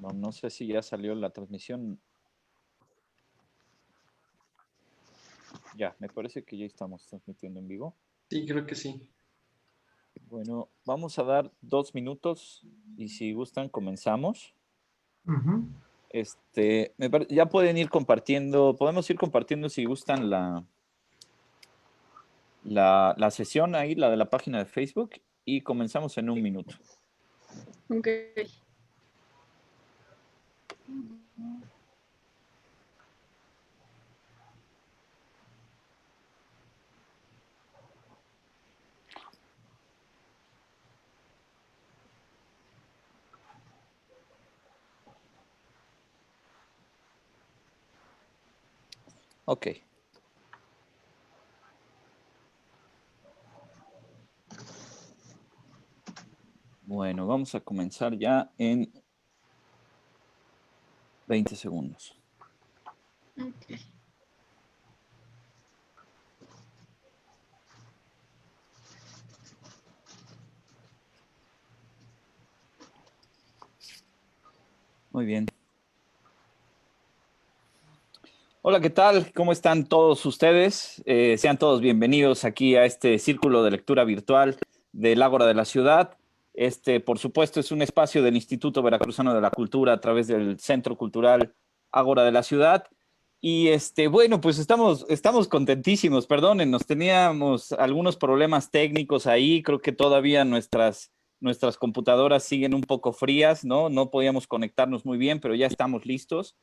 Bueno, no sé si ya salió la transmisión. Ya, me parece que ya estamos transmitiendo en vivo. Sí, creo que sí. Bueno, vamos a dar 2 minutos y si gustan comenzamos. Ya pueden ir compartiendo, podemos ir compartiendo si gustan la sesión ahí, la de la página de Facebook, y comenzamos en 1 minuto. Ok. Ok. Bueno, vamos a comenzar ya en 20 segundos. Ok. Muy bien. Hola, ¿qué tal? ¿Cómo están todos ustedes? Sean todos bienvenidos aquí a este círculo de lectura virtual del Ágora de la Ciudad. Por supuesto, es un espacio del Instituto Veracruzano de la Cultura a través del Centro Cultural Ágora de la Ciudad. Y bueno, pues estamos contentísimos, perdónennos, teníamos algunos problemas técnicos ahí, creo que todavía nuestras computadoras siguen un poco frías, ¿no? No podíamos conectarnos muy bien, pero ya estamos listos.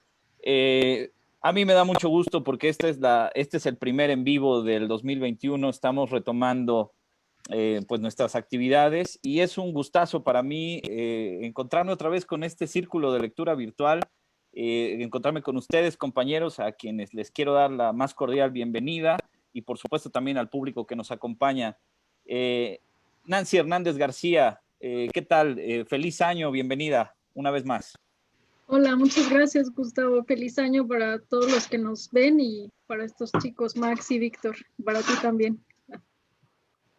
A mí me da mucho gusto porque este es el primer en vivo del 2021. Estamos retomando pues nuestras actividades y es un gustazo para mí encontrarme otra vez con este círculo de lectura virtual, encontrarme con ustedes, compañeros, a quienes les quiero dar la más cordial bienvenida y por supuesto también al público que nos acompaña. Nancy Hernández García, ¿qué tal? Feliz año, bienvenida una vez más. Hola, muchas gracias, Gustavo. Feliz año para todos los que nos ven y para estos chicos, Max y Víctor, para ti también.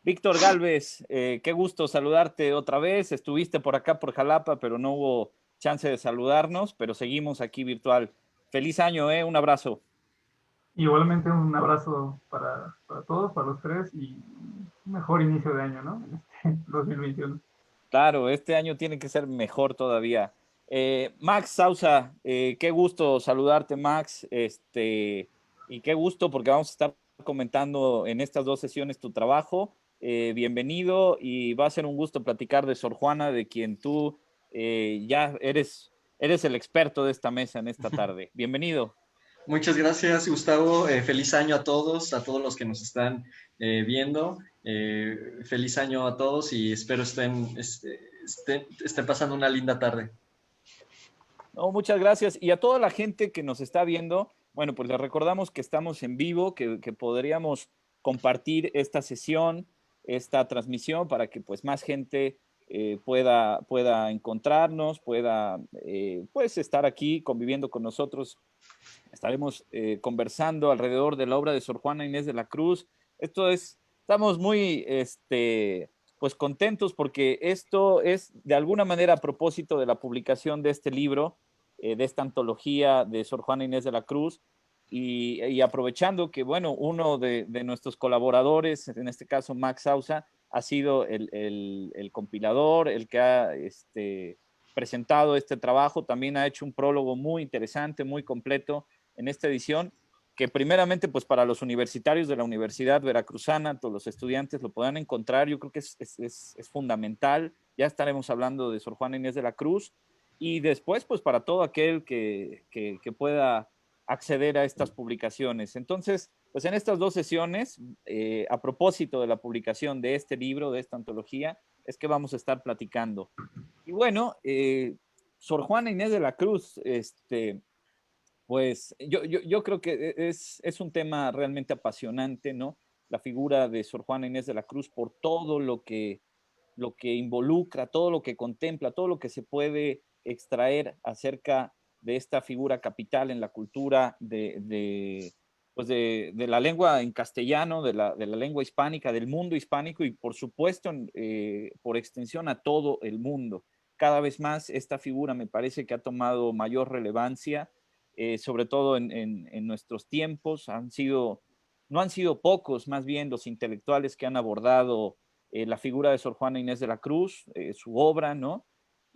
Víctor Galvez, qué gusto saludarte otra vez. Estuviste por acá, por Jalapa, pero no hubo chance de saludarnos, pero seguimos aquí virtual. Feliz año, un abrazo. Igualmente un abrazo para todos, para los tres, y un mejor inicio de año, ¿no? 2021. Claro, este año tiene que ser mejor todavía. Max Sausa, qué gusto saludarte, Max. Y qué gusto porque vamos a estar comentando en estas 2 sesiones tu trabajo. Bienvenido y va a ser un gusto platicar de Sor Juana, de quien tú ya eres el experto de esta mesa en esta tarde. Bienvenido. Muchas gracias, Gustavo. Feliz año a todos los que nos están viendo. Feliz año a todos y espero estén pasando una linda tarde. No, muchas gracias. Y a toda la gente que nos está viendo, bueno, pues les recordamos que estamos en vivo, que podríamos compartir esta sesión, esta transmisión, para que pues más gente pueda encontrarnos, pueda pues estar aquí conviviendo con nosotros. Estaremos conversando alrededor de la obra de Sor Juana Inés de la Cruz. Estamos muy pues contentos porque esto es de alguna manera a propósito de la publicación de este libro, de esta antología de Sor Juana Inés de la Cruz, y aprovechando que, bueno, uno de nuestros colaboradores, en este caso Max Sausa, ha sido el compilador, el que ha presentado este trabajo, también ha hecho un prólogo muy interesante, muy completo en esta edición, que primeramente pues para los universitarios de la Universidad Veracruzana, todos los estudiantes lo puedan encontrar, yo creo que es fundamental. Ya estaremos hablando de Sor Juana Inés de la Cruz y después pues para todo aquel que pueda acceder a estas publicaciones. Entonces, pues en estas 2 sesiones, a propósito de la publicación de este libro, de esta antología, es que vamos a estar platicando. Y bueno, Sor Juana Inés de la Cruz, pues yo creo que es un tema realmente apasionante, ¿no? La figura de Sor Juana Inés de la Cruz por todo lo que involucra, todo lo que contempla, todo lo que se puede extraer acerca de esta figura capital en la cultura pues de la lengua en castellano, de la lengua hispánica, del mundo hispánico y por supuesto por extensión a todo el mundo. cada vez más esta figura me parece que ha tomado mayor relevancia, sobre todo en nuestros tiempos. No han sido pocos, más bien, los intelectuales que han abordado la figura de Sor Juana Inés de la Cruz, su obra, ¿no?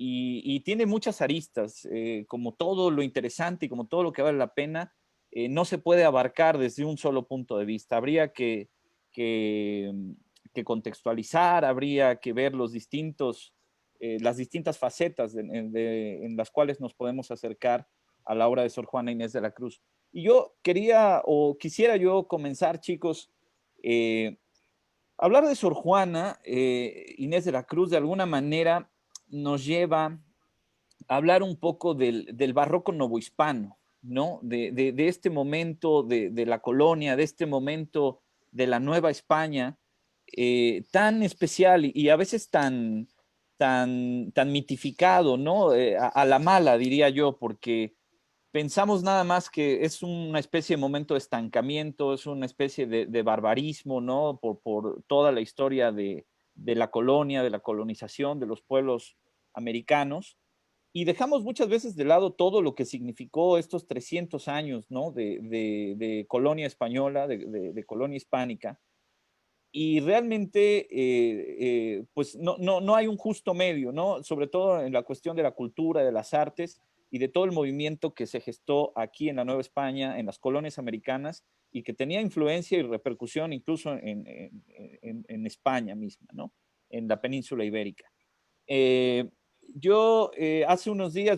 Y tiene muchas aristas, como todo lo interesante y como todo lo que vale la pena, no se puede abarcar desde un solo punto de vista. Habría que, que contextualizar, habría que ver las distintas facetas en las cuales nos podemos acercar a la obra de Sor Juana Inés de la Cruz. Y yo quisiera yo comenzar, chicos, hablar de Sor Juana Inés de la Cruz de alguna manera nos lleva a hablar un poco del barroco novohispano, ¿no? De este momento de la colonia, de este momento de la Nueva España, tan especial y a veces tan mitificado, ¿no? A la mala, diría yo, porque pensamos nada más que es una especie de momento de estancamiento, es una especie de barbarismo, ¿no? Por toda la historia de la colonia, de la colonización, de los pueblos americanos. Y dejamos muchas veces de lado todo lo que significó estos 300 años, ¿no? De colonia española, de colonia hispánica. Y realmente, pues no hay un justo medio, ¿no? Sobre todo en la cuestión de la cultura, de las artes y de todo el movimiento que se gestó aquí en la Nueva España, en las colonias americanas, y que tenía influencia y repercusión incluso en España misma, ¿no? En la península ibérica. Eh, yo hace unos días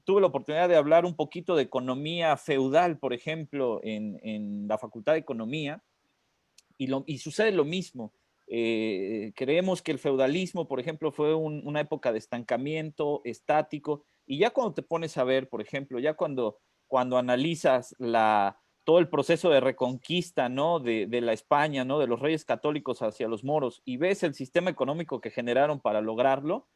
tuve la oportunidad de hablar un poquito de economía feudal, por ejemplo, en la Facultad de Economía, y sucede lo mismo. Creemos que el feudalismo, por ejemplo, fue una época de estancamiento estático, y ya cuando te pones a ver, por ejemplo, ya cuando analizas todo el proceso de reconquista, ¿no? de la España, ¿no? De los reyes católicos hacia los moros, y ves el sistema económico que generaron para lograrlo,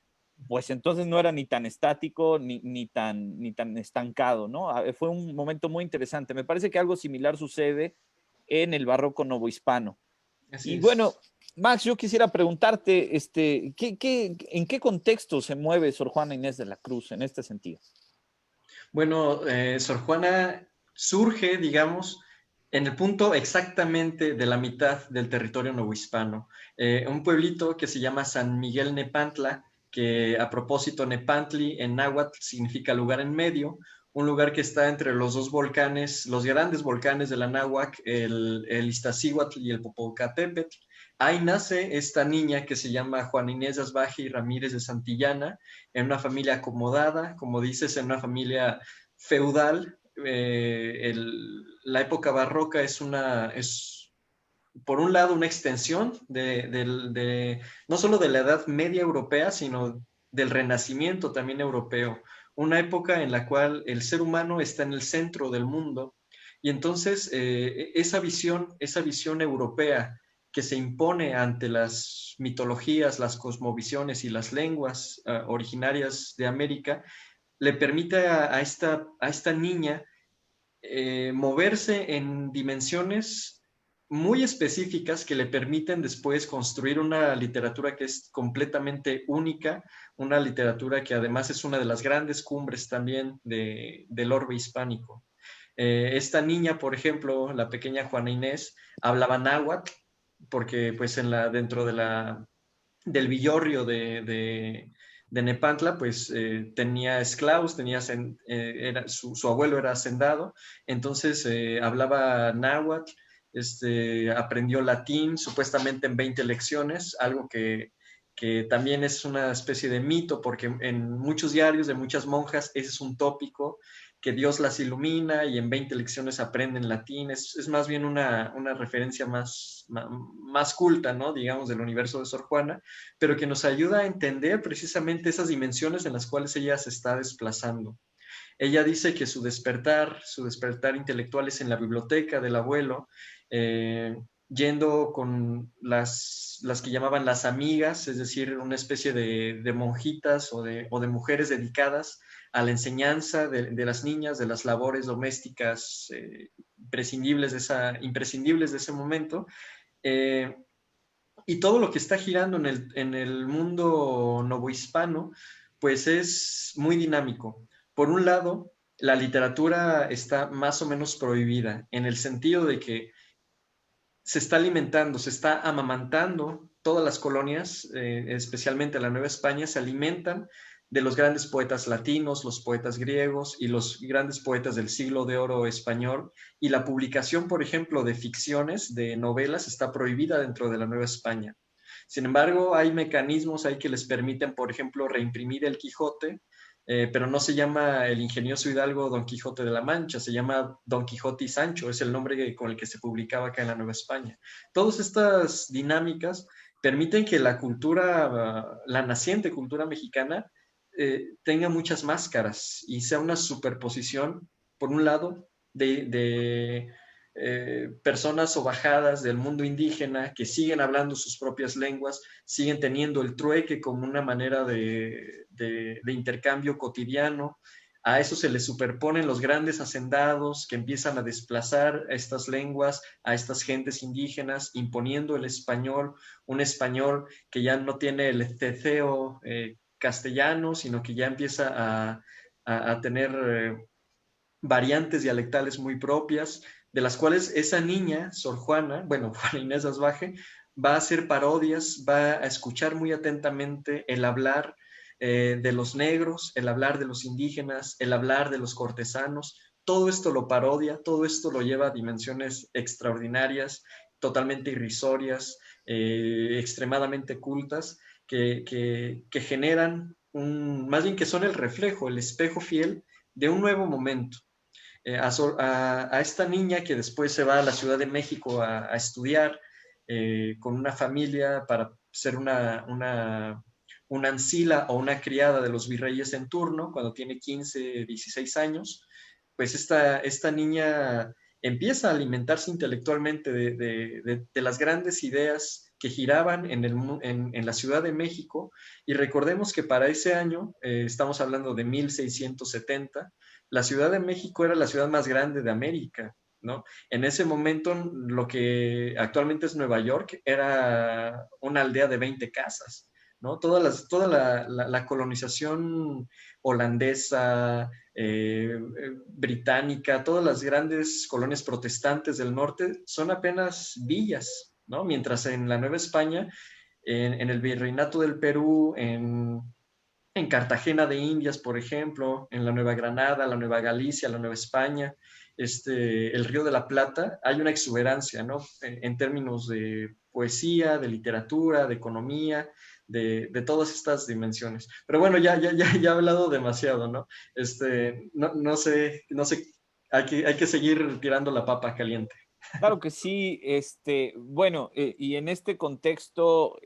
pues entonces no era ni tan estático ni tan estancado, ¿no? Fue un momento muy interesante. Me parece que algo similar sucede en el barroco novohispano. Así Y es. bueno, Max, yo quisiera preguntarte, ¿en qué contexto se mueve Sor Juana Inés de la Cruz en este sentido? Bueno, Sor Juana surge, digamos, en el punto exactamente de la mitad del territorio novohispano. Un pueblito que se llama San Miguel Nepantla, que a propósito Nepantli en náhuatl significa lugar en medio, un lugar que está entre los dos volcanes, los grandes volcanes de la náhuatl, el Iztaccíhuatl y el Popocatépetl. Ahí nace esta niña que se llama Juana Inés de Asbaje y Ramírez de Santillana, en una familia acomodada, como dices, en una familia feudal. La época barroca es por un lado una extensión no solo de la Edad Media europea, sino del Renacimiento también europeo, una época en la cual el ser humano está en el centro del mundo, y entonces esa visión europea que se impone ante las mitologías, las cosmovisiones y las lenguas originarias de América, le permite a esta niña moverse en dimensiones muy específicas que le permiten después construir una literatura que es completamente única, una literatura que además es una de las grandes cumbres también del orbe hispánico. Esta niña, por ejemplo, la pequeña Juana Inés, hablaba náhuatl, porque pues dentro del villorrio de Nepantla, pues tenía esclavos, su abuelo era hacendado, entonces hablaba náhuatl, aprendió latín supuestamente en 20 lecciones, algo que también es una especie de mito, porque en muchos diarios de muchas monjas ese es un tópico, que Dios las ilumina y en 20 lecciones aprenden latín. Es más bien una referencia más culta, ¿no? Digamos, del universo de Sor Juana, pero que nos ayuda a entender precisamente esas dimensiones en las cuales ella se está desplazando. Ella dice que su despertar intelectual es en la biblioteca del abuelo, yendo con las que llamaban las amigas, es decir, una especie de monjitas o de mujeres dedicadas a la enseñanza de las niñas, de las labores domésticas imprescindibles de ese momento. Y todo lo que está girando en el mundo novohispano, pues es muy dinámico. Por un lado, la literatura está más o menos prohibida, en el sentido de que se está alimentando, se está amamantando, todas las colonias, especialmente la Nueva España, se alimentan de los grandes poetas latinos, los poetas griegos y los grandes poetas del siglo de oro español. Y la publicación, por ejemplo, de ficciones, de novelas, está prohibida dentro de la Nueva España. Sin embargo, hay mecanismos ahí que les permiten, por ejemplo, reimprimir el Quijote, pero no se llama el ingenioso hidalgo Don Quijote de la Mancha, se llama Don Quijote y Sancho, es el nombre con el que se publicaba acá en la Nueva España. Todas estas dinámicas permiten que la cultura, la naciente cultura mexicana, tenga muchas máscaras y sea una superposición, por un lado, de personas o bajadas del mundo indígena que siguen hablando sus propias lenguas, siguen teniendo el trueque como una manera de intercambio cotidiano. A eso se le superponen los grandes hacendados que empiezan a desplazar a estas lenguas, a estas gentes indígenas, imponiendo el español, un español que ya no tiene el ceceo castellano, sino que ya empieza a tener variantes dialectales muy propias, de las cuales esa niña, Sor Juana, bueno, Juana Inés Asbaje, va a hacer parodias, va a escuchar muy atentamente el hablar de los negros, el hablar de los indígenas, el hablar de los cortesanos. Todo esto lo parodia, todo esto lo lleva a dimensiones extraordinarias, totalmente irrisorias, extremadamente cultas, que generan más bien que son el reflejo, el espejo fiel de un nuevo momento. A esta niña que después se va a la Ciudad de México a estudiar con una familia para ser una ancila o una criada de los virreyes en turno, cuando tiene 15, 16 años, pues esta niña empieza a alimentarse intelectualmente de las grandes ideas que giraban en la Ciudad de México. Y recordemos que para ese año, estamos hablando de 1670, la Ciudad de México era la ciudad más grande de América, ¿no? En ese momento, lo que actualmente es Nueva York era una aldea de 20 casas, ¿no? Toda la colonización holandesa, británica, todas las grandes colonias protestantes del norte son apenas villas, ¿no? Mientras en la Nueva España, en el Virreinato del Perú, en Cartagena de Indias, por ejemplo, en la Nueva Granada, la Nueva Galicia, la Nueva España, el Río de la Plata, hay una exuberancia, ¿no? En términos de poesía, de literatura, de economía, de todas estas dimensiones. Pero bueno, ya he hablado demasiado, ¿no? No sé, hay que seguir tirando la papa caliente. Claro que sí, bueno, y en este contexto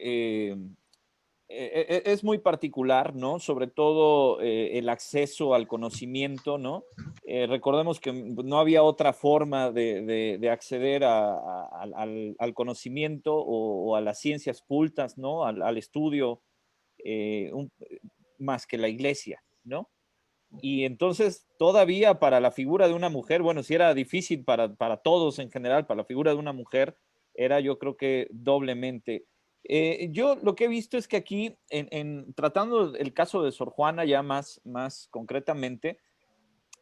es muy particular, ¿no? Sobre todo el acceso al conocimiento, ¿no? Recordemos que no había otra forma de acceder al conocimiento o a las ciencias cultas, ¿no? Al estudio, más que la iglesia, ¿no? Y entonces todavía para la figura de una mujer, bueno, si era difícil para todos en general, para la figura de una mujer, era yo creo que doblemente. Yo lo que he visto es que aquí, tratando el caso de Sor Juana ya más concretamente,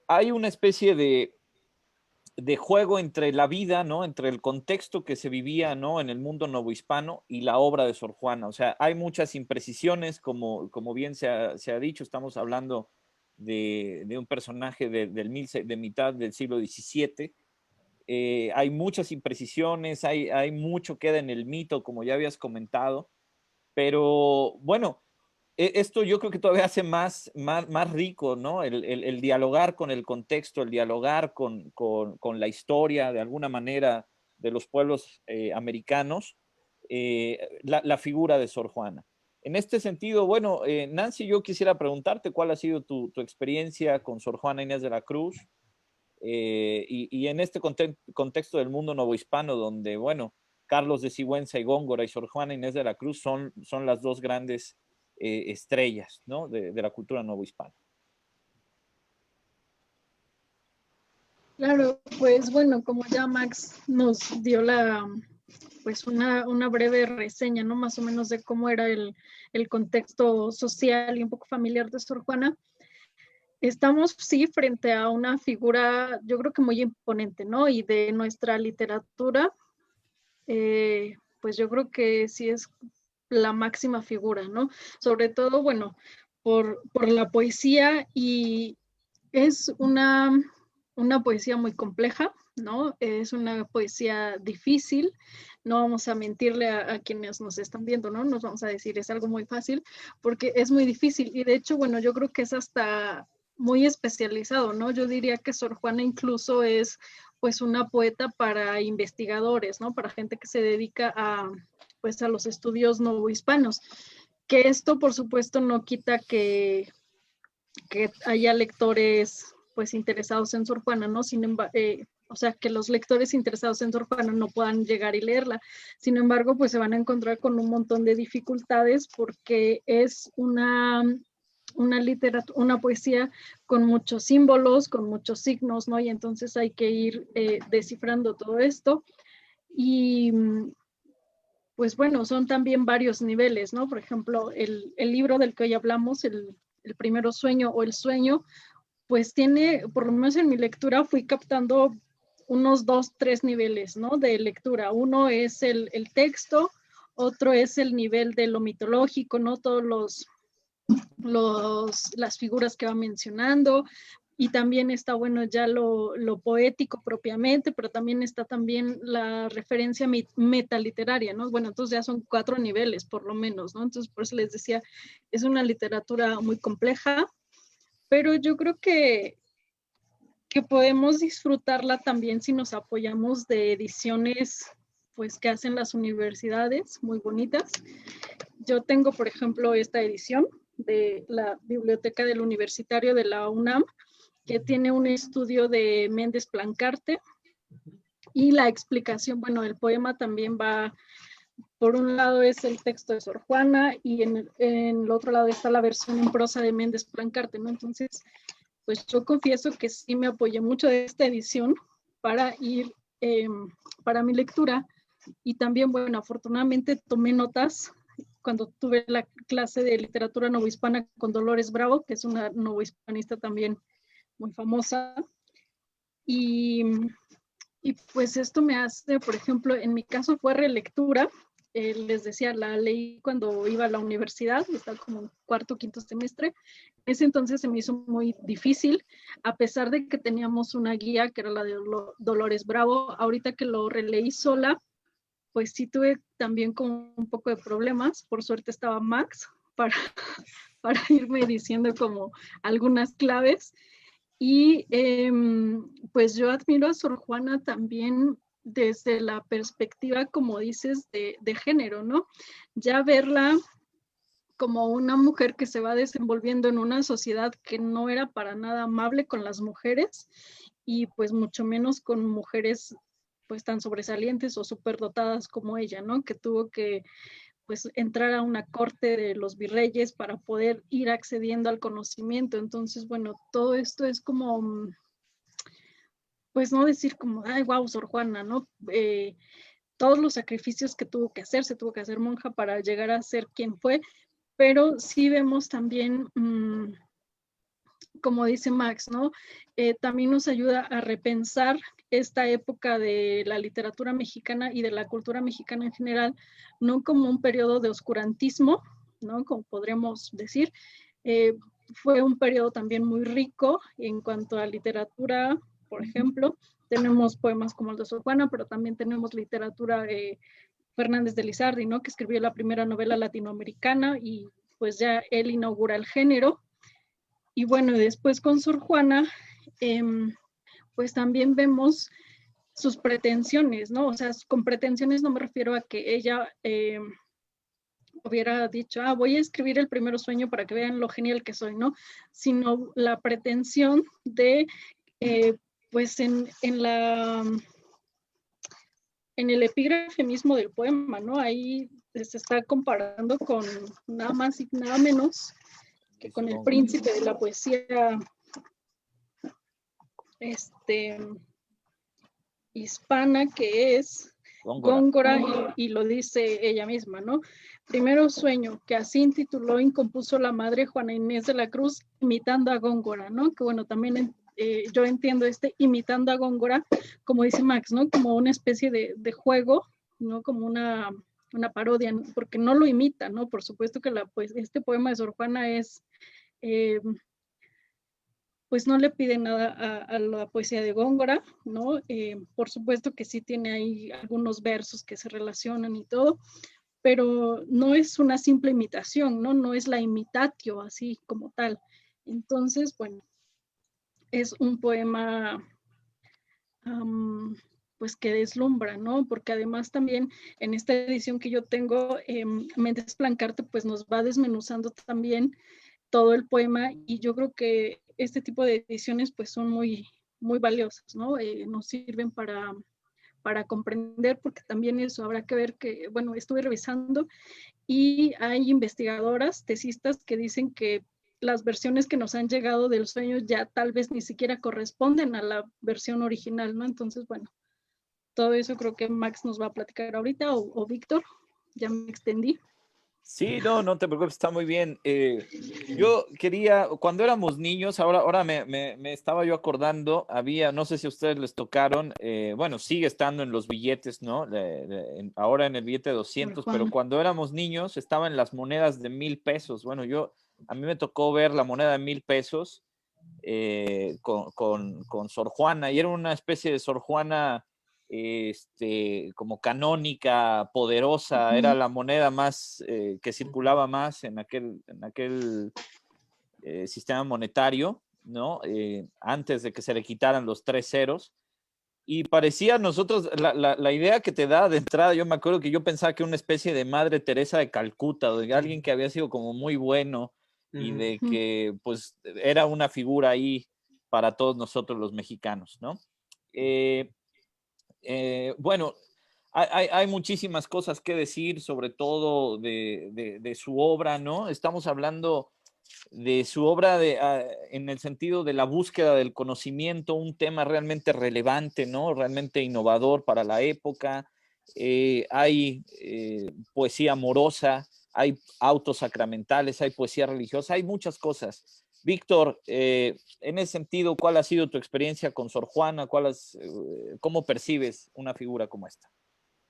hay una especie de juego entre la vida, ¿no? Entre el contexto que se vivía, ¿no? En el mundo novohispano y la obra de Sor Juana. O sea, hay muchas imprecisiones, como bien se ha dicho, estamos hablando de un personaje de mitad del siglo XVII. Hay muchas imprecisiones, hay mucho queda en el mito, como ya habías comentado, pero bueno, esto yo creo que todavía hace más rico, ¿no? El dialogar con el contexto, el dialogar con la historia, de alguna manera, de los pueblos americanos, la figura de Sor Juana. En este sentido, bueno, Nancy, yo quisiera preguntarte cuál ha sido tu experiencia con Sor Juana Inés de la Cruz y en este contexto del mundo novohispano, donde, bueno, Carlos de Sigüenza y Góngora y Sor Juana Inés de la Cruz son las dos grandes estrellas, ¿no? de la cultura novohispana. Claro, pues bueno, como ya Max nos dio pues una breve reseña, ¿no? Más o menos de cómo era el contexto social y un poco familiar de Sor Juana. Estamos, sí, frente a una figura, yo creo que muy imponente, ¿no? Y de nuestra literatura, pues yo creo que sí es la máxima figura, ¿no? Sobre todo, bueno, por la poesía, y es una poesía muy compleja, ¿no? Es una poesía difícil, no vamos a mentirle a quienes nos están viendo, ¿no? Nos vamos a decir es algo muy fácil, porque es muy difícil, y de hecho, bueno, yo creo que es hasta muy especializado, ¿no? Yo diría que Sor Juana incluso es pues una poeta para investigadores, ¿no? Para gente que se dedica pues a los estudios novohispanos, que esto por supuesto no quita que haya lectores pues interesados en Sor Juana, ¿no? Sin embargo, o sea, que los lectores interesados en Sor Juana no puedan llegar y leerla. Sin embargo, pues se van a encontrar con un montón de dificultades porque es una literatura, una poesía con muchos símbolos, con muchos signos, ¿no? Y entonces hay que ir descifrando todo esto. Y pues bueno, son también varios niveles, ¿no? Por ejemplo, el libro del que hoy hablamos, el primero sueño o el sueño, pues tiene, por lo menos en mi lectura, fui captando unos 2, 3 niveles, ¿no? De lectura. Uno es el texto, otro es el nivel de lo mitológico, ¿no? Todos las figuras que va mencionando, y también está, bueno, ya lo poético propiamente, pero también está también la referencia metaliteraria, ¿no? Bueno, entonces ya son 4 niveles, por lo menos, ¿no? Entonces, por eso les decía, es una literatura muy compleja, pero yo creo que podemos disfrutarla también si nos apoyamos de ediciones, pues, que hacen las universidades, muy bonitas. Yo tengo, por ejemplo, esta edición de la Biblioteca del Universitario de la UNAM, que tiene un estudio de Méndez Plancarte, y la explicación, bueno, el poema también va, por un lado es el texto de Sor Juana, y en el otro lado está la versión en prosa de Méndez Plancarte, ¿no? Entonces, pues yo confieso que sí me apoyé mucho de esta edición para ir, para mi lectura, y también, bueno, afortunadamente tomé notas cuando tuve la clase de literatura novohispana con Dolores Bravo, que es una novohispanista también muy famosa, y pues esto me hace, por ejemplo, en mi caso fue relectura, les decía, la leí cuando iba a la universidad, estaba como en cuarto, quinto semestre. En ese entonces se me hizo muy difícil, a pesar de que teníamos una guía que era la de Dolores Bravo. Ahorita que lo releí sola, pues sí tuve también como un poco de problemas. Por suerte estaba Max para, para irme diciendo como algunas claves. Y pues yo admiro a Sor Juana también desde la perspectiva, como dices, de género, ¿no? Ya verla como una mujer que se va desenvolviendo en una sociedad que no era para nada amable con las mujeres, y pues mucho menos con mujeres pues tan sobresalientes o superdotadas como ella, ¿no? Que tuvo que pues entrar a una corte de los virreyes para poder ir accediendo al conocimiento. Entonces, bueno, todo esto es como, pues no decir como, ay, wow, Sor Juana, ¿no? Todos los sacrificios que tuvo que hacer, se tuvo que hacer monja para llegar a ser quien fue, pero sí vemos también, como dice Max, ¿no? También nos ayuda a repensar esta época de la literatura mexicana y de la cultura mexicana en general, no como un periodo de oscurantismo, ¿no? Como podríamos decir. Fue un periodo también muy rico en cuanto a literatura, por ejemplo. Tenemos poemas como el de Sor Juana, pero también tenemos literatura Fernández de Lizardi, ¿no? Que escribió la primera novela latinoamericana, y pues ya él inaugura el género. Y bueno, después con Sor Juana, pues también vemos sus pretensiones, ¿no? O sea, con pretensiones no me refiero a que ella hubiera dicho, voy a escribir el primer sueño para que vean lo genial que soy, ¿no? Sino la pretensión de, pues en el epígrafe mismo del poema, ¿no? Ahí se está comparando con nada más y nada menos que con el príncipe de la poesía hispana, que es Góngora. Góngora, y lo dice ella misma, ¿no? Primero sueño, que así intituló y compuso la madre Juana Inés de la Cruz, imitando a Góngora, ¿no? Que bueno, también yo entiendo imitando a Góngora, como dice Max, ¿no? Como una especie de juego, ¿no? Como una parodia, porque no lo imita, ¿no? Por supuesto que este poema de Sor Juana es... pues no le pide nada a la poesía de Góngora, ¿no? Por supuesto que sí tiene ahí algunos versos que se relacionan y todo, pero no es una simple imitación, ¿no? No es la imitatio así como tal. Entonces, bueno, es un poema pues que deslumbra, ¿no? Porque además también en esta edición que yo tengo, Méndez Plancarte pues nos va desmenuzando también todo el poema, y yo creo que este tipo de ediciones pues son muy, muy valiosas, ¿no? Nos sirven para comprender, porque también eso habrá que ver que, bueno, estuve revisando y hay investigadoras, tesistas que dicen que las versiones que nos han llegado de los sueños ya tal vez ni siquiera corresponden a la versión original, ¿no? Entonces, bueno, todo eso creo que Max nos va a platicar ahorita, o Víctor, ya me extendí. Sí, no te preocupes, está muy bien. Yo quería, cuando éramos niños, ahora me estaba yo acordando, había, no sé si a ustedes les tocaron, bueno, sigue estando en los billetes, ¿no? Ahora en el billete de 200, pero cuando éramos niños estaban las monedas de 1,000 pesos. Bueno, a mí me tocó ver la moneda de 1,000 pesos con Sor Juana, y era una especie de Sor Juana como canónica, poderosa, era la moneda más que circulaba más en aquel sistema monetario, ¿no? Antes de que se le quitaran los 3 ceros. Y parecía a nosotros, la idea que te da de entrada, yo me acuerdo que yo pensaba que una especie de Madre Teresa de Calcuta, de alguien que había sido como muy bueno y de que pues era una figura ahí para todos nosotros los mexicanos, ¿no? Bueno, hay muchísimas cosas que decir, sobre todo de su obra, ¿no? Estamos hablando de su obra en el sentido de la búsqueda del conocimiento, un tema realmente relevante, ¿no? Realmente innovador para la época. Hay poesía amorosa, hay autos sacramentales, hay poesía religiosa, hay muchas cosas. Víctor, en ese sentido, ¿cuál ha sido tu experiencia con Sor Juana? ¿Cómo percibes una figura como esta?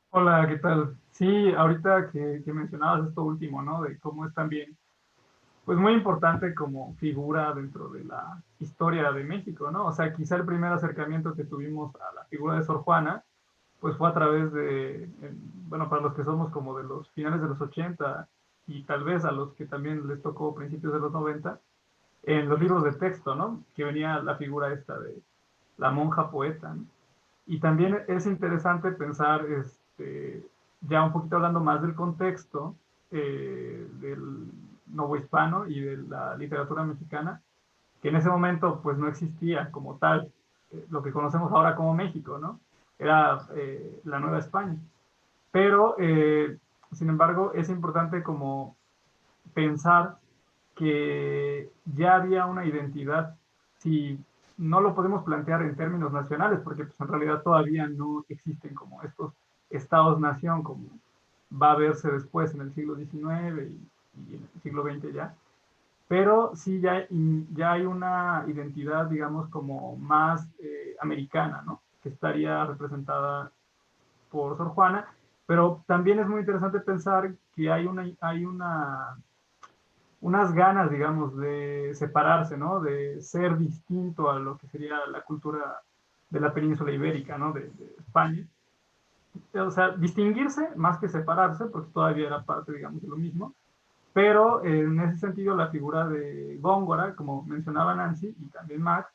Hola, ¿qué tal? Sí, ahorita que mencionabas esto último, ¿no? De cómo es también, pues muy importante como figura dentro de la historia de México, ¿no? O sea, quizá el primer acercamiento que tuvimos a la figura de Sor Juana, pues fue a través bueno, para los que somos como de los finales de los 80 y tal vez a los que también les tocó principios de los 90, en los libros de texto, ¿no? Que venía la figura esta de la monja poeta, ¿no? Y también es interesante pensar, ya un poquito hablando más del contexto del novohispano y de la literatura mexicana, que en ese momento pues no existía como tal lo que conocemos ahora como México, ¿no? Era la Nueva España. Pero, sin embargo, es importante como pensar que ya había una identidad, si no lo podemos plantear en términos nacionales, porque pues, en realidad todavía no existen como estos estados-nación como va a verse después en el siglo XIX y en el siglo XX ya, pero sí ya hay una identidad, digamos, como más americana, ¿no? Que estaría representada por Sor Juana, pero también es muy interesante pensar que unas ganas, digamos, de separarse, ¿no? De ser distinto a lo que sería la cultura de la península ibérica, ¿no? De España. O sea, distinguirse más que separarse, porque todavía era parte, digamos, de lo mismo. Pero en ese sentido, la figura de Góngora, como mencionaba Nancy y también Max,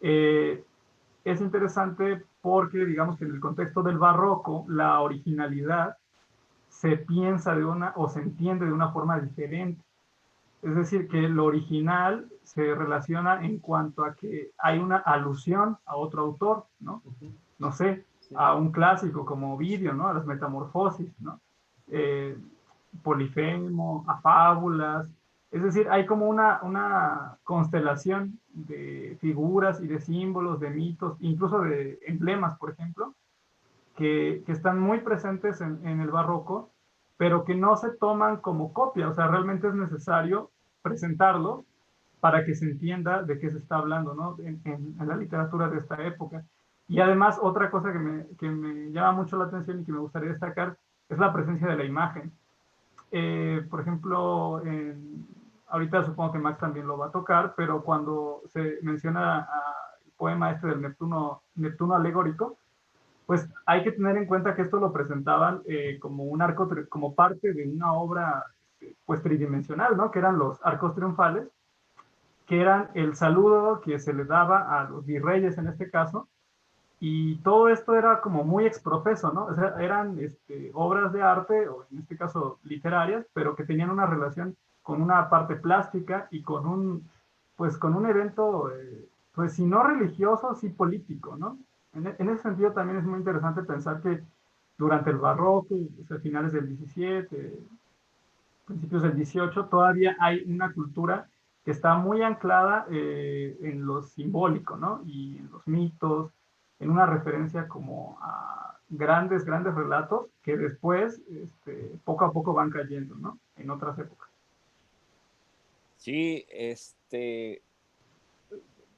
es interesante porque, digamos que en el contexto del barroco, la originalidad se piensa o se entiende de una forma diferente. Es decir, que lo original se relaciona en cuanto a que hay una alusión a otro autor, ¿no? No sé, a un clásico como Ovidio, ¿no? A las Metamorfosis, ¿no? Polifemo, a fábulas. Es decir, hay como una constelación de figuras y de símbolos, de mitos, incluso de emblemas, por ejemplo, que están muy presentes en el barroco, pero que no se toman como copia. O sea, realmente es necesario presentarlo para que se entienda de qué se está hablando, ¿no? En la literatura de esta época. Y además, otra cosa que me llama mucho la atención y que me gustaría destacar es la presencia de la imagen. Por ejemplo, ahorita supongo que Max también lo va a tocar, pero cuando se menciona el poema este del Neptuno alegórico, pues hay que tener en cuenta que esto lo presentaban como un arco, como parte de una obra pues tridimensional, ¿no? Que eran los arcos triunfales, que eran el saludo que se le daba a los virreyes en este caso, y todo esto era como muy exprofeso, ¿no? O sea, eran obras de arte, o en este caso literarias, pero que tenían una relación con una parte plástica y pues con un evento, pues si no religioso, sí político, ¿no? En ese sentido también es muy interesante pensar que durante el barroco, o sea, finales del 17, principios del 18, todavía hay una cultura que está muy anclada en lo simbólico, ¿no? Y en los mitos, en una referencia como a grandes relatos que después, poco a poco van cayendo, ¿no? En otras épocas. Sí,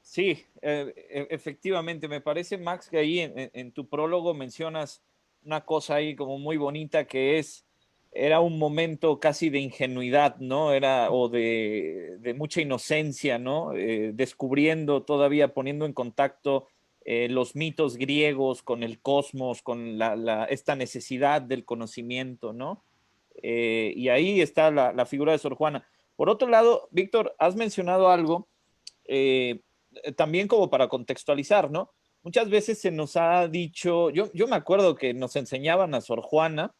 sí, efectivamente, me parece, Max, que ahí en tu prólogo mencionas una cosa ahí como muy bonita que era un momento casi de ingenuidad, ¿no? O de mucha inocencia, ¿no? Descubriendo todavía, poniendo en contacto los mitos griegos con el cosmos, con esta necesidad del conocimiento, ¿no? Y ahí está la figura de Sor Juana. Por otro lado, Víctor, has mencionado algo eh, también como para contextualizar, ¿no? Muchas veces se nos ha dicho, yo me acuerdo que nos enseñaban a Sor Juana,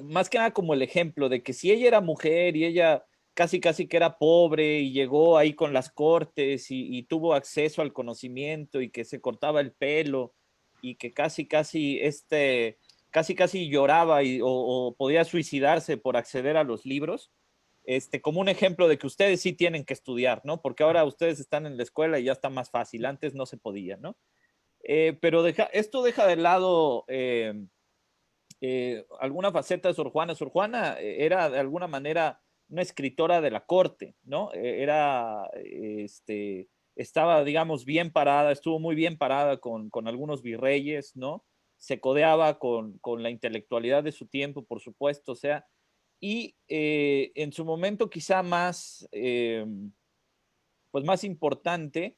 más que nada como el ejemplo de que si ella era mujer y ella casi que era pobre y llegó ahí con las cortes y tuvo acceso al conocimiento y que se cortaba el pelo y que casi lloraba o podía suicidarse por acceder a los libros, como un ejemplo de que ustedes sí tienen que estudiar, ¿no? Porque ahora ustedes están en la escuela y ya está más fácil, antes no se podía, ¿no? Pero esto deja de lado alguna faceta de Sor Juana. Sor Juana era de alguna manera una escritora de la corte, ¿no? Estaba, digamos, bien parada, estuvo muy bien parada con algunos virreyes, ¿no? Se codeaba con la intelectualidad de su tiempo, por supuesto, o sea, y en su momento quizá pues más importante,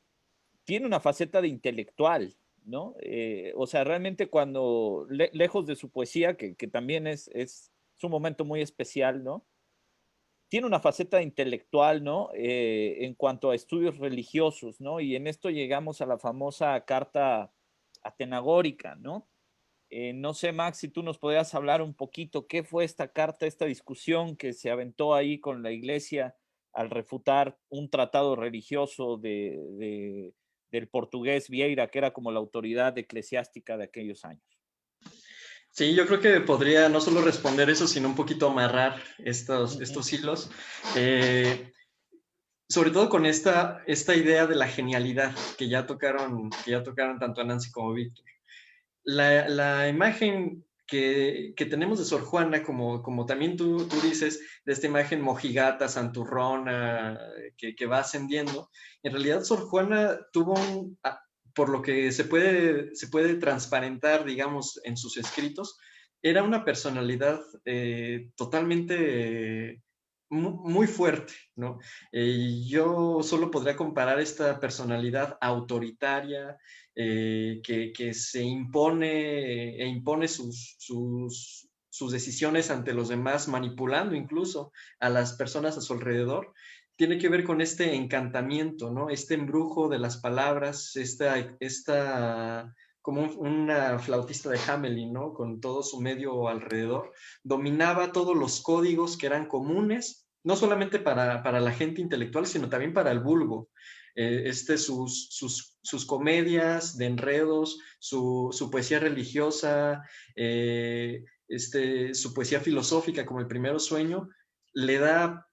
tiene una faceta de intelectual, ¿no? O sea, realmente cuando, lejos de su poesía, que también es un momento muy especial, ¿no? Tiene una faceta intelectual, ¿no? En cuanto a estudios religiosos, ¿no? Y en esto llegamos a la famosa carta atenagórica, ¿no? No sé, Max, si tú nos podrías hablar un poquito qué fue esta carta, esta discusión que se aventó ahí con la iglesia al refutar un tratado religioso del portugués Vieira, que era como la autoridad eclesiástica de aquellos años. Sí, yo creo que podría no solo responder eso, sino un poquito amarrar estos hilos. Sobre todo con esta idea de la genialidad que ya tocaron tanto Nancy como Víctor. La imagen que tenemos de Sor Juana, como también tú dices, de esta imagen mojigata, santurrona, que va ascendiendo, en realidad Sor Juana tuvo por lo que se puede transparentar, digamos, en sus escritos, era una personalidad totalmente muy fuerte, ¿no? Yo solo podría comparar esta personalidad autoritaria, que se impone e impone sus decisiones ante los demás, manipulando incluso a las personas a su alrededor, tiene que ver con este encantamiento, ¿no? Este embrujo de las palabras, como una flautista de Hamelin, ¿no? Con todo su medio alrededor, dominaba todos los códigos que eran comunes, no solamente para la gente intelectual, sino también para el vulgo. Sus comedias de enredos, su poesía religiosa, su poesía filosófica como El Primero Sueño, le da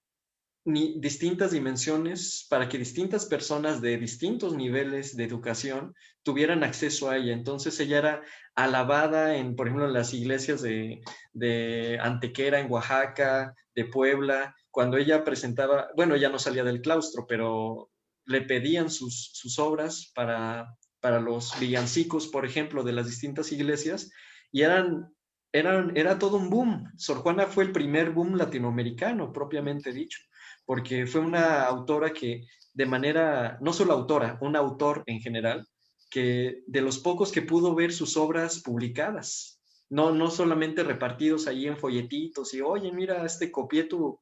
distintas dimensiones para que distintas personas de distintos niveles de educación tuvieran acceso a ella. Entonces ella era alabada por ejemplo, en las iglesias de Antequera, en Oaxaca, de Puebla, cuando ella presentaba, bueno, ella no salía del claustro, pero le pedían sus obras para los villancicos, por ejemplo, de las distintas iglesias, y era todo un boom. Sor Juana fue el primer boom latinoamericano, propiamente dicho, porque fue una autora que de manera, no solo autora, un autor en general, que de los pocos que pudo ver sus obras publicadas, no solamente repartidos ahí en folletitos y, oye, mira, copié tu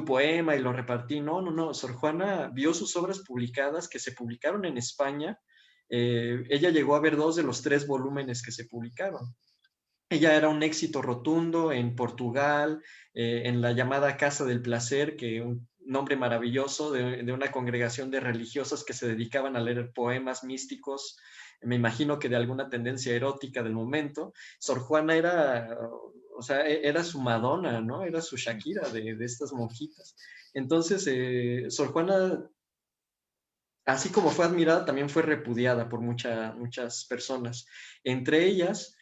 poema y lo repartí. No, Sor Juana vio sus obras publicadas que se publicaron en España. Ella llegó a ver 2 de los 3 volúmenes que se publicaron. Ella era un éxito rotundo en Portugal, en la llamada Casa del Placer, que un nombre maravilloso de una congregación de religiosas que se dedicaban a leer poemas místicos, me imagino que de alguna tendencia erótica del momento. Sor Juana era su Madonna, ¿no? Era su Shakira de estas monjitas. Entonces, Sor Juana, así como fue admirada, también fue repudiada por muchas personas. Entre ellas,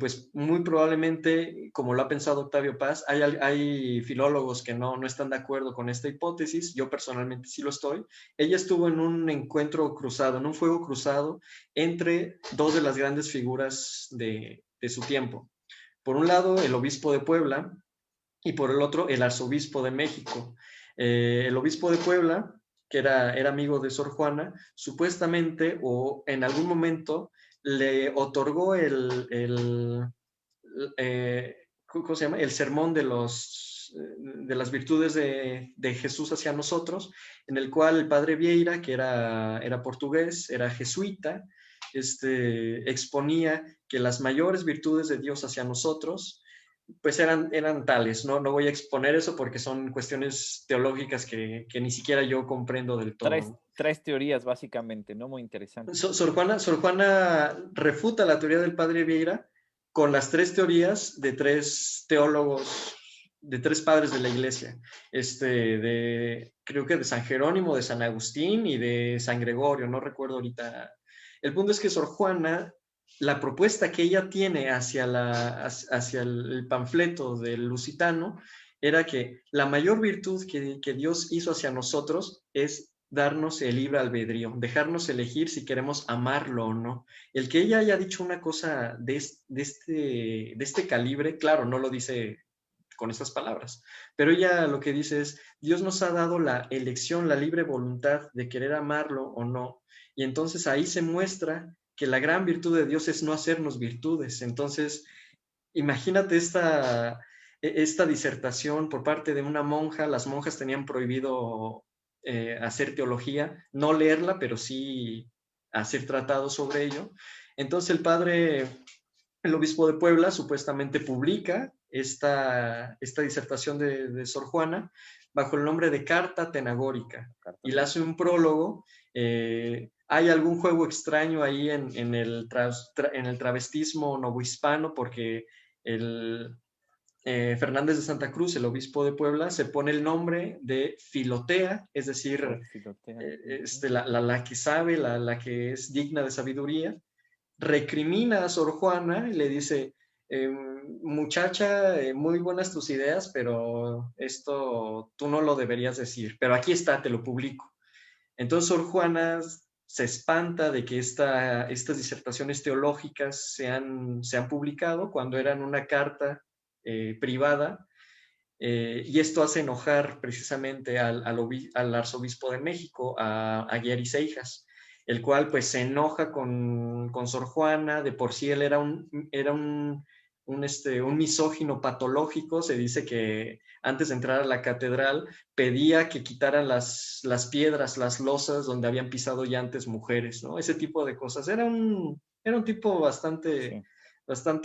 pues muy probablemente, como lo ha pensado Octavio Paz, hay filólogos que no están de acuerdo con esta hipótesis. Yo personalmente sí lo estoy. Ella estuvo en un encuentro cruzado, en un fuego cruzado entre 2 de las grandes figuras de su tiempo. Por un lado, el obispo de Puebla, y por el otro, el arzobispo de México. El obispo de Puebla, que era amigo de Sor Juana, supuestamente o en algún momento le otorgó ¿cómo se llama? El sermón de las virtudes de Jesús hacia nosotros, en el cual el padre Vieira, que era portugués, era jesuita, exponía que las mayores virtudes de Dios hacia nosotros pues eran tales. No voy a exponer eso porque son cuestiones teológicas que ni siquiera yo comprendo del todo. Tres teorías, básicamente, ¿no? Muy interesante. Sor Juana refuta la teoría del padre Vieira con las 3 teorías de 3 teólogos, de 3 padres de la iglesia. Creo que de San Jerónimo, de San Agustín y de San Gregorio, no recuerdo ahorita. El punto es que Sor Juana, la propuesta que ella tiene hacia el panfleto del Lusitano era que la mayor virtud que Dios hizo hacia nosotros es darnos el libre albedrío, dejarnos elegir si queremos amarlo o no. El que ella haya dicho una cosa de este calibre, claro, no lo dice con estas palabras, pero ella lo que dice es, Dios nos ha dado la elección, la libre voluntad de querer amarlo o no, y entonces ahí se muestra que la gran virtud de Dios es no hacernos virtudes. Entonces, imagínate esta disertación por parte de una monja. Las monjas tenían prohibido hacer teología, no leerla, pero sí hacer tratados sobre ello. Entonces el obispo de Puebla supuestamente publica esta disertación de Sor Juana bajo el nombre de Carta Tenagórica, y le hace un prólogo. Hay algún juego extraño ahí en el travestismo novohispano, porque Fernández de Santa Cruz, el obispo de Puebla, se pone el nombre de Filotea, es decir, la que sabe, la que es digna de sabiduría. Recrimina a Sor Juana y le dice, muchacha, muy buenas tus ideas, pero esto tú no lo deberías decir, pero aquí está, te lo publico. Entonces Sor Juana se espanta de que estas disertaciones teológicas se han publicado cuando eran una carta privada, y esto hace enojar precisamente al arzobispo de México, a Aguiar Seijas, el cual pues se enoja con Sor Juana. De por sí él era un misógino patológico. Se dice que antes de entrar a la catedral pedía que quitaran las piedras, las losas donde habían pisado ya antes mujeres, ¿no? Ese tipo de cosas. Era un tipo bastante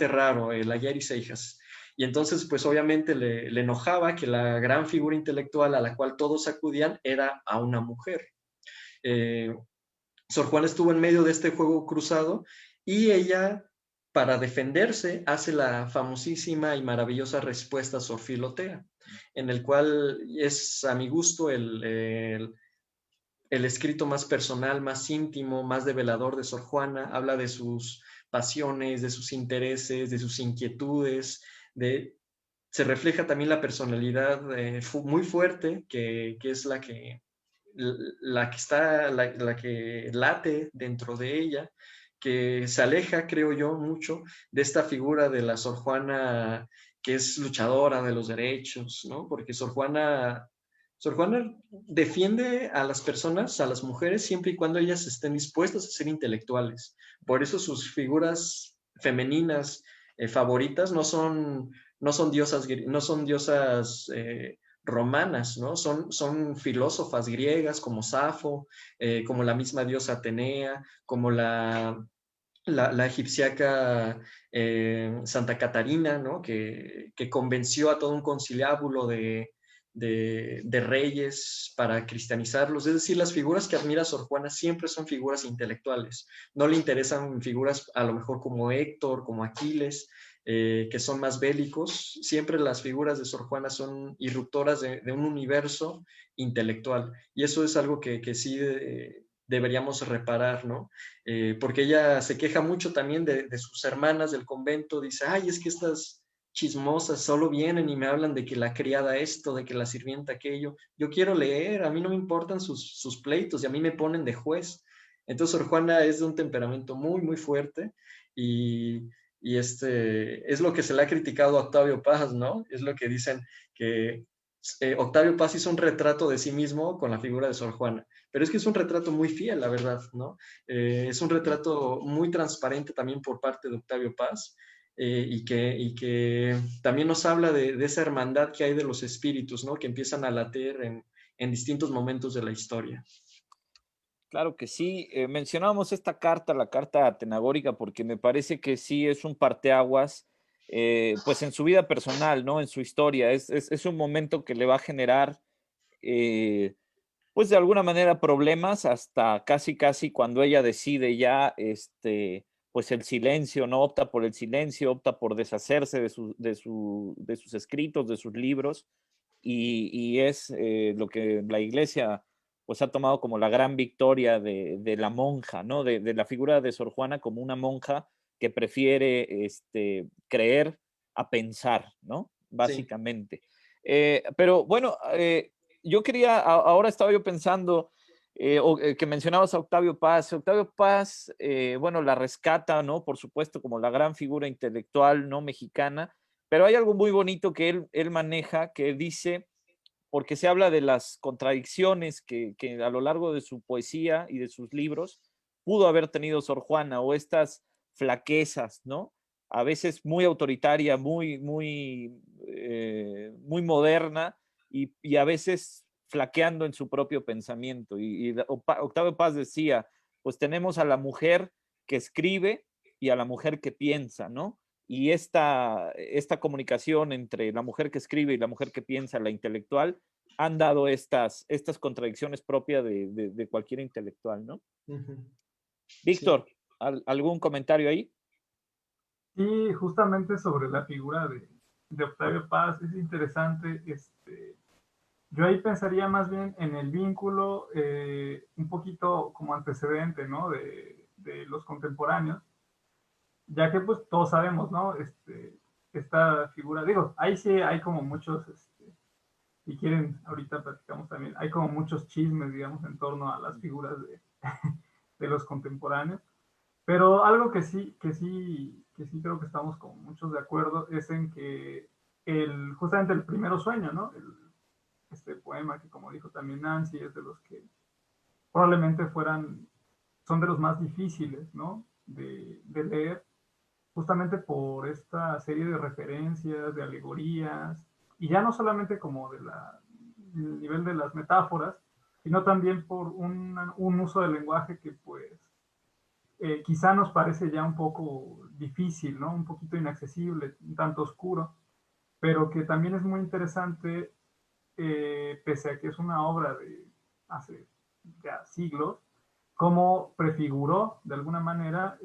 raro, el Aguiar Seijas. Y entonces, pues obviamente le enojaba que la gran figura intelectual a la cual todos acudían era a una mujer. Sor Juana estuvo en medio de este juego cruzado, y ella, para defenderse, hace la famosísima y maravillosa respuesta a Sor Filotea. en el cual es a mi gusto el escrito más personal, más íntimo, más develador de Sor Juana. Habla de sus pasiones, de sus intereses, de sus inquietudes, se refleja también la personalidad muy fuerte que es la que late dentro de ella, que se aleja, creo yo, mucho de esta figura de la Sor Juana que es luchadora de los derechos, ¿no? Porque Sor Juana defiende a las personas, a las mujeres, siempre y cuando ellas estén dispuestas a ser intelectuales. Por eso sus figuras femeninas favoritas no son diosas romanas, ¿no? Son filósofas griegas como Safo, como la misma diosa Atenea, como la egipciaca Santa Catarina, ¿no? Que convenció a todo un conciliábulo de reyes para cristianizarlos. Es decir, las figuras que admira Sor Juana siempre son figuras intelectuales. No le interesan figuras a lo mejor como Héctor, como Aquiles, que son más bélicos. Siempre las figuras de Sor Juana son irruptoras de un universo intelectual. Y eso es algo que sí deberíamos reparar, ¿no? Porque ella se queja mucho también de sus hermanas del convento. Dice, ay, es que estas chismosas solo vienen y me hablan de que la criada esto, de que la sirvienta aquello. Yo quiero leer, a mí no me importan sus pleitos y a mí me ponen de juez. Entonces, Sor Juana es de un temperamento muy, muy fuerte y es lo que se le ha criticado a Octavio Paz, ¿no? Es lo que dicen que Octavio Paz hizo un retrato de sí mismo con la figura de Sor Juana, pero es que es un retrato muy fiel, la verdad, ¿no? Es un retrato muy transparente también por parte de Octavio Paz, y que también nos habla de esa hermandad que hay de los espíritus, ¿no? Que empiezan a latir en distintos momentos de la historia. Claro que sí. Mencionábamos esta carta, la carta atenagórica, porque me parece que sí es un parteaguas, pues en su vida personal, ¿no? En su historia. Es un momento que le va a generar, pues de alguna manera problemas hasta casi, casi cuando ella decide ya, pues el silencio, ¿no? Opta por el silencio, opta por deshacerse de sus escritos, de sus libros, y es lo que la iglesia pues ha tomado como la gran victoria de la monja, ¿no? De la figura de Sor Juana como una monja que prefiere creer a pensar, ¿no? Sí. Básicamente. Pero bueno, yo quería, ahora estaba yo pensando que mencionabas a Octavio Paz. Octavio Paz, bueno, la rescata, ¿no? Por supuesto, como la gran figura intelectual, ¿no? Mexicana, pero hay algo muy bonito que él maneja, que dice, porque se habla de las contradicciones que a lo largo de su poesía y de sus libros pudo haber tenido Sor Juana, o estas flaquezas, ¿no? A veces muy autoritaria, muy moderna, y a veces flaqueando en su propio pensamiento. Y Octavio Paz decía, pues tenemos a la mujer que escribe y a la mujer que piensa, ¿no? Y esta comunicación entre la mujer que escribe y la mujer que piensa, la intelectual, han dado estas contradicciones propias de cualquier intelectual, ¿no? Uh-huh. Sí. Víctor, ¿algún comentario ahí? Sí, justamente sobre la figura de Octavio Paz, es interesante. Yo ahí pensaría más bien en el vínculo, un poquito como antecedente, ¿no? De los contemporáneos, ya que pues todos sabemos, ¿no? Esta figura, digo, ahí sí hay como muchos, si quieren, ahorita platicamos también, hay como muchos chismes, digamos, en torno a las figuras de los contemporáneos. Pero algo que sí creo que estamos como muchos de acuerdo es en que justamente el primero sueño, ¿no? Este poema que, como dijo también Nancy, es de los que probablemente son de los más difíciles, ¿no? De leer, justamente por esta serie de referencias, de alegorías, y ya no solamente como del nivel de las metáforas, sino también por un uso del lenguaje que pues quizá nos parece ya un poco difícil, ¿no? Un poquito inaccesible, un tanto oscuro, pero que también es muy interesante, pese a que es una obra de hace ya siglos, cómo prefiguró de alguna manera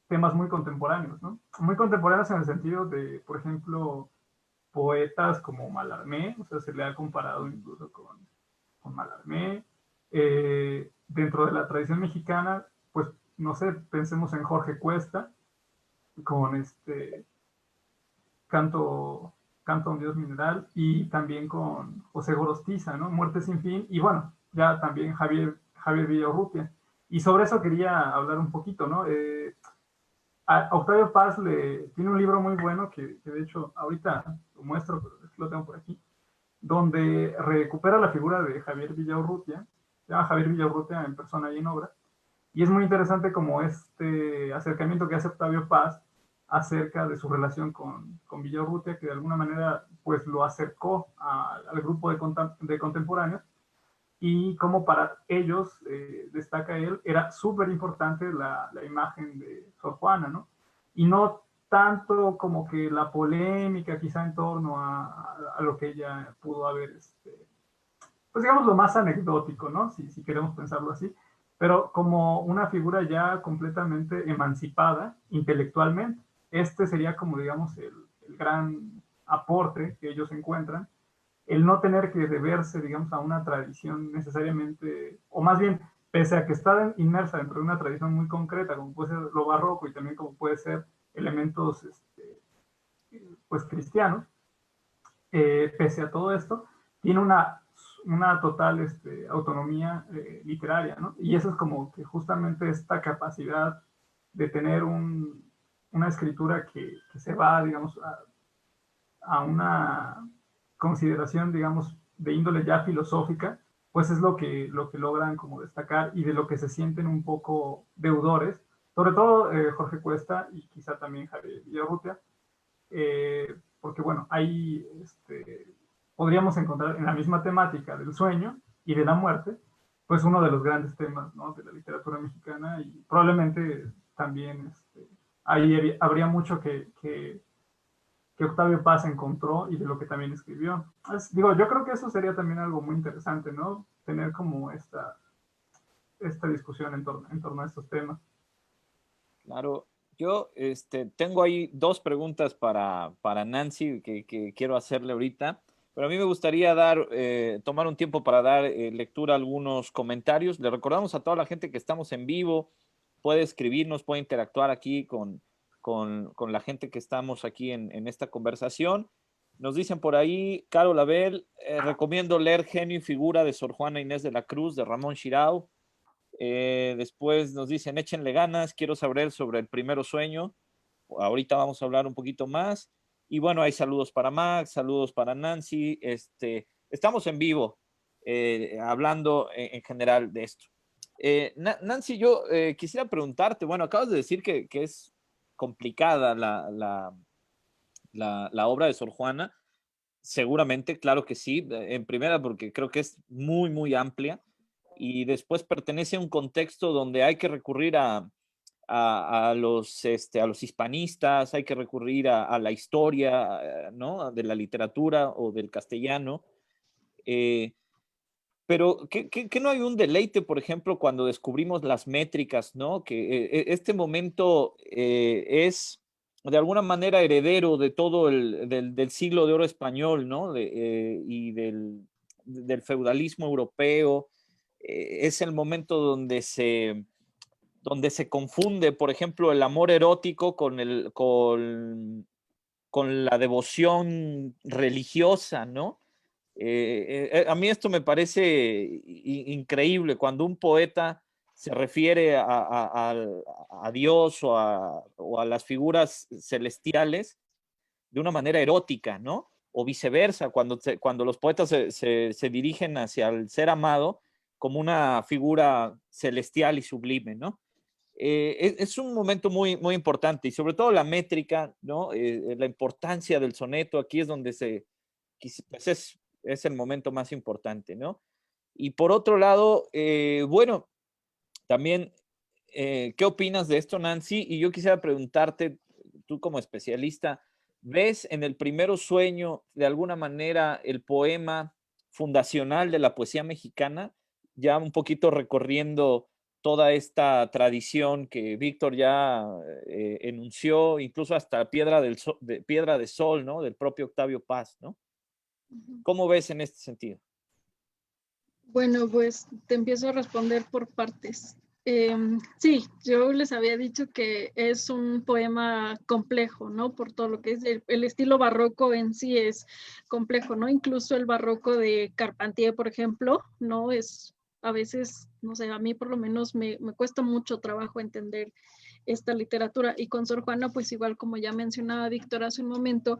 temas muy contemporáneos, ¿no? Muy contemporáneos en el sentido de, por ejemplo, poetas como Mallarmé, o sea, se le ha comparado incluso con Mallarmé. Dentro de la tradición mexicana, pues, no sé, pensemos en Jorge Cuesta, con Canto, Canto a un Dios Mineral, y también con José Gorostiza, ¿no? Muerte sin fin, y bueno, ya también Javier Villaurrutia. Y sobre eso quería hablar un poquito, ¿no? A Octavio Paz tiene un libro muy bueno que de hecho ahorita lo muestro, pero lo tengo por aquí, donde recupera la figura de Javier Villaurrutia, se llama Javier Villaurrutia en persona y en obra, y es muy interesante como este acercamiento que hace Octavio Paz acerca de su relación con Villaurrutia, que de alguna manera pues lo acercó al grupo de contemporáneos, y como para ellos, destaca él, era súper importante la imagen de Sor Juana, ¿no? Y no tanto como que la polémica quizá en torno a lo que ella pudo haber, pues digamos lo más anecdótico, ¿no? Si queremos pensarlo así, pero como una figura ya completamente emancipada intelectualmente. Este sería como, digamos, el gran aporte que ellos encuentran, el no tener que deberse, digamos, a una tradición necesariamente, o más bien, pese a que está inmersa dentro de una tradición muy concreta, como puede ser lo barroco y también como puede ser elementos, pues, cristianos, pese a todo esto, tiene una total autonomía literaria, ¿no? Y eso es como que justamente esta capacidad de tener una escritura que se va, digamos, a una consideración, digamos, de índole ya filosófica, pues es lo que logran como destacar y de lo que se sienten un poco deudores, sobre todo Jorge Cuesta y quizá también Javier Villarrutia, porque bueno, ahí podríamos encontrar en la misma temática del sueño y de la muerte, pues uno de los grandes temas, ¿no?, de la literatura mexicana, y probablemente también ahí habría mucho que Octavio Paz encontró y de lo que también escribió. Digo, yo creo que eso sería también algo muy interesante, ¿no? Tener como esta discusión en torno a estos temas. Claro, yo tengo ahí dos preguntas para Nancy que quiero hacerle ahorita, pero a mí me gustaría tomar un tiempo para dar lectura a algunos comentarios. Le recordamos a toda la gente que estamos en vivo, puede escribirnos, puede interactuar aquí con la gente que estamos aquí en esta conversación. Nos dicen por ahí, Caro Label, recomiendo leer Genio y Figura de Sor Juana Inés de la Cruz, de Ramón Xirau. Después nos dicen, échenle ganas, quiero saber sobre el primero sueño. Ahorita vamos a hablar un poquito más. Y bueno, hay saludos para Max, saludos para Nancy. Estamos en vivo hablando en general de esto. Nancy, yo quisiera preguntarte, bueno, acabas de decir que es complicada la obra de Sor Juana. Seguramente, claro que sí. En primera, porque creo que es muy, muy amplia. Y después pertenece a un contexto donde hay que recurrir a los hispanistas, hay que recurrir a la historia, ¿no?, de la literatura o del castellano. Pero que no hay un deleite, por ejemplo, cuando descubrimos las métricas, ¿no? Que este momento es de alguna manera heredero de todo del siglo de oro español, ¿no? Y del feudalismo europeo. Es el momento donde se confunde, por ejemplo, el amor erótico con la devoción religiosa, ¿no? A mí esto me parece increíble cuando un poeta se refiere a Dios o a las figuras celestiales de una manera erótica, ¿no? O viceversa, cuando los poetas se dirigen hacia el ser amado como una figura celestial y sublime, ¿no? Es un momento muy, muy importante y sobre todo la métrica, ¿no? La importancia del soneto, aquí es donde pues es el momento más importante, ¿no? Y por otro lado, bueno, también, ¿qué opinas de esto, Nancy? Y yo quisiera preguntarte, tú como especialista, ¿ves en el Primero Sueño de alguna manera el poema fundacional de la poesía mexicana, ya un poquito recorriendo toda esta tradición que Víctor ya enunció, incluso hasta Piedra de Sol, ¿no? Del propio Octavio Paz, ¿no? ¿Cómo ves en este sentido? Bueno, pues te empiezo a responder por partes. Sí, yo les había dicho que es un poema complejo, ¿no? Por todo lo que es el estilo barroco en sí es complejo, ¿no? Incluso el barroco de Carpentier, por ejemplo, ¿no? Es a veces, no sé, a mí por lo menos me cuesta mucho trabajo entender esta literatura. Y con Sor Juana, pues igual como ya mencionaba Víctor hace un momento,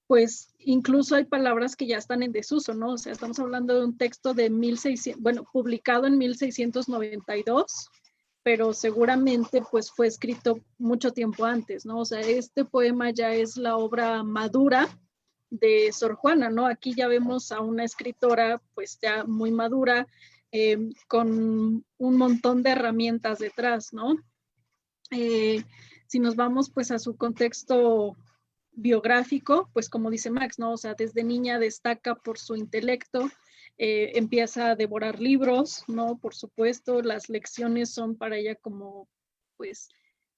pues incluso hay palabras que ya están en desuso, ¿no? O sea, estamos hablando de un texto de 1600, bueno, publicado en 1692, pero seguramente pues fue escrito mucho tiempo antes, ¿no? O sea, este poema ya es la obra madura de Sor Juana, ¿no? Aquí ya vemos a una escritora pues ya muy madura, con un montón de herramientas detrás, ¿no? Si nos vamos pues a su contexto biográfico, pues como dice Max, ¿no? O sea, desde niña destaca por su intelecto, empieza a devorar libros, ¿no? Por supuesto, las lecciones son para ella como, pues,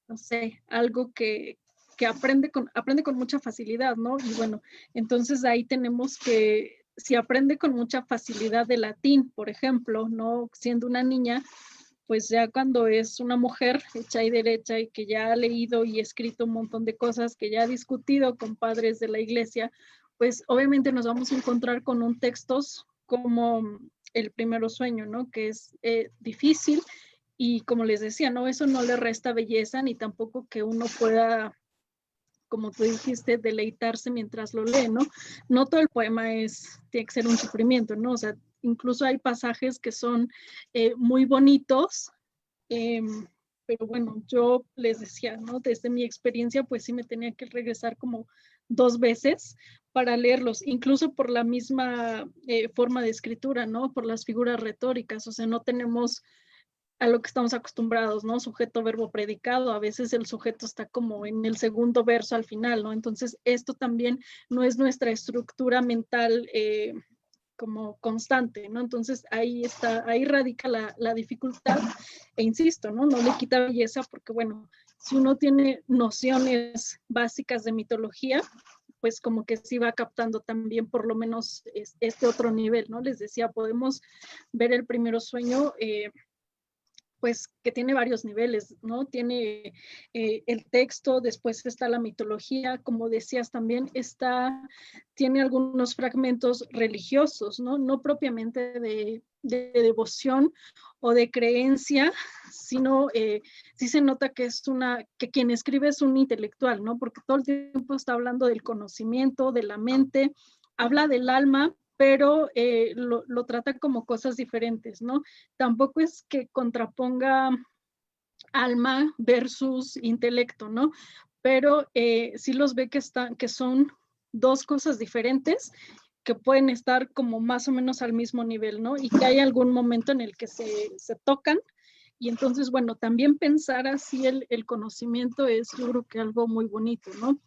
no sé, algo que aprende con mucha facilidad, ¿no? Y bueno, entonces ahí tenemos que, si aprende con mucha facilidad de latín, por ejemplo, ¿no? Siendo una niña, pues ya cuando es una mujer hecha y derecha y que ya ha leído y escrito un montón de cosas, que ya ha discutido con padres de la iglesia, pues obviamente nos vamos a encontrar con un textos como El Primero Sueño, ¿no? Que es difícil y como les decía, ¿no? Eso no le resta belleza ni tampoco que uno pueda, como tú dijiste, deleitarse mientras lo lee, ¿no? No todo el poema tiene que ser un sufrimiento, ¿no? O sea, incluso hay pasajes que son muy bonitos, pero bueno, yo les decía, ¿no? Desde mi experiencia, pues sí me tenía que regresar como 2 veces para leerlos, incluso por la misma forma de escritura, ¿no? Por las figuras retóricas, o sea, no tenemos a lo que estamos acostumbrados, ¿no? Sujeto, verbo, predicado, a veces el sujeto está como en el segundo verso al final, ¿no? Entonces, esto también no es nuestra estructura mental como constante, ¿no? Entonces, ahí radica la dificultad, e insisto, ¿no? No le quita belleza porque, bueno, si uno tiene nociones básicas de mitología, pues como que sí va captando también por lo menos este otro nivel, ¿no? Les decía, podemos ver El Primero Sueño, pues que tiene varios niveles, ¿no? Tiene el texto, después está la mitología, como decías también, tiene algunos fragmentos religiosos, ¿no? No propiamente de devoción o de creencia, sino sí se nota que que quien escribe es un intelectual, ¿no? Porque todo el tiempo está hablando del conocimiento, de la mente, habla del alma, pero lo trata como cosas diferentes, ¿no? Tampoco es que contraponga alma versus intelecto, ¿no? Pero sí los ve que son dos cosas diferentes que pueden estar como más o menos al mismo nivel, ¿no? Y que hay algún momento en el que se tocan. Y entonces, bueno, también pensar así el conocimiento es, yo creo que algo muy bonito, ¿no?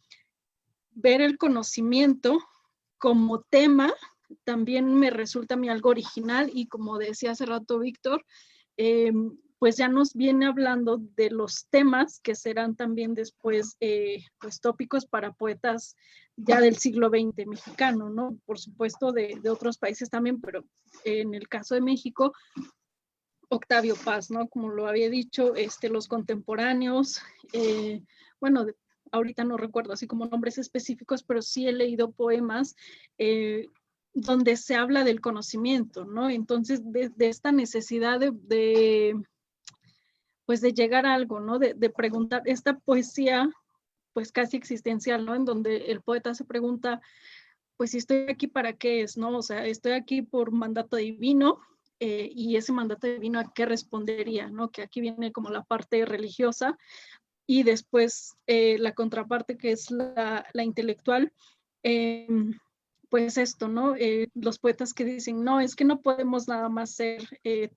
Ver el conocimiento como tema también me resulta a mí algo original y como decía hace rato Víctor, pues ya nos viene hablando de los temas que serán también después pues tópicos para poetas ya del siglo XX mexicano, ¿no? Por supuesto de otros países también, pero en el caso de México, Octavio Paz, ¿no? Como lo había dicho, los contemporáneos, bueno, ahorita no recuerdo así como nombres específicos, pero sí he leído poemas donde se habla del conocimiento, ¿no? Entonces, de esta necesidad pues de llegar a algo, ¿no? De preguntar, esta poesía, pues casi existencial, ¿no? En donde el poeta se pregunta, pues si estoy aquí, ¿para qué es, no? O sea, estoy aquí por mandato divino, y ese mandato divino, ¿a qué respondería, no? Que aquí viene como la parte religiosa, y después la contraparte que es la intelectual, pues esto, ¿no? Los poetas que dicen, no, es que no podemos nada más ser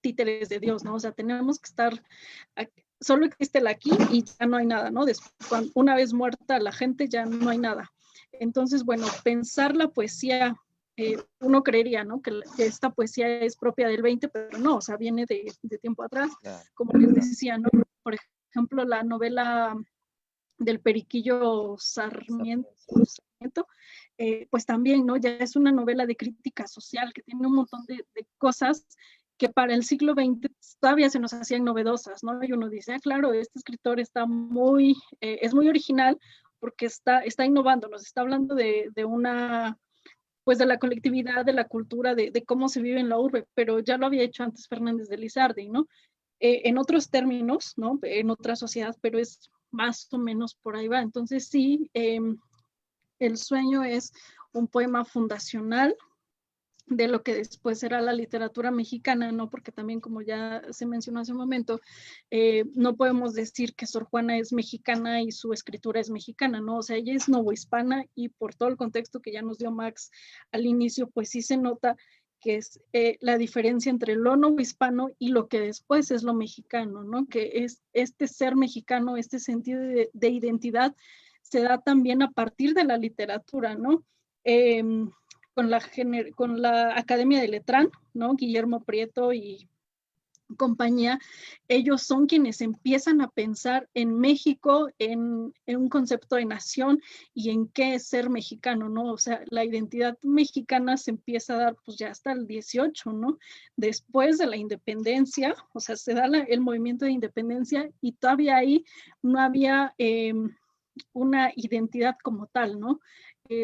títeres de Dios, ¿no? O sea, tenemos que estar, solo existe el aquí y ya no hay nada, ¿no? Después, una vez muerta la gente, ya no hay nada. Entonces, bueno, pensar la poesía uno creería, ¿no? Que esta poesía es propia del 20, pero no, o sea, viene de tiempo atrás, como les decía, ¿no? Por ejemplo, la novela del Periquillo Sarmiento, pues también, ¿no? Ya es una novela de crítica social que tiene un montón de cosas que para el siglo XX todavía se nos hacían novedosas, ¿no? Y uno dice, claro, este escritor está es muy original porque está innovando, nos está hablando de una, pues de la colectividad, de la cultura, de cómo se vive en la urbe, pero ya lo había hecho antes Fernández de Lizardi, ¿no? En otros términos, ¿no? En otra sociedad, pero es más o menos por ahí va. Entonces sí, El sueño es un poema fundacional de lo que después será la literatura mexicana, ¿no? Porque también, como ya se mencionó hace un momento, no podemos decir que Sor Juana es mexicana y su escritura es mexicana, ¿no? O sea, ella es novohispana y por todo el contexto que ya nos dio Max al inicio, pues sí se nota que es la diferencia entre lo novohispano y lo que después es lo mexicano, ¿no? Que es este ser mexicano, este sentido de identidad, se da también a partir de la literatura, ¿no? Con la Academia de Letrán, ¿no? Guillermo Prieto y compañía, ellos son quienes empiezan a pensar en México, en un concepto de nación y en qué es ser mexicano, ¿no? O sea, la identidad mexicana se empieza a dar pues ya hasta el 18, ¿no? Después de la independencia, o sea, se da el movimiento de independencia y todavía ahí no había una identidad como tal, ¿no?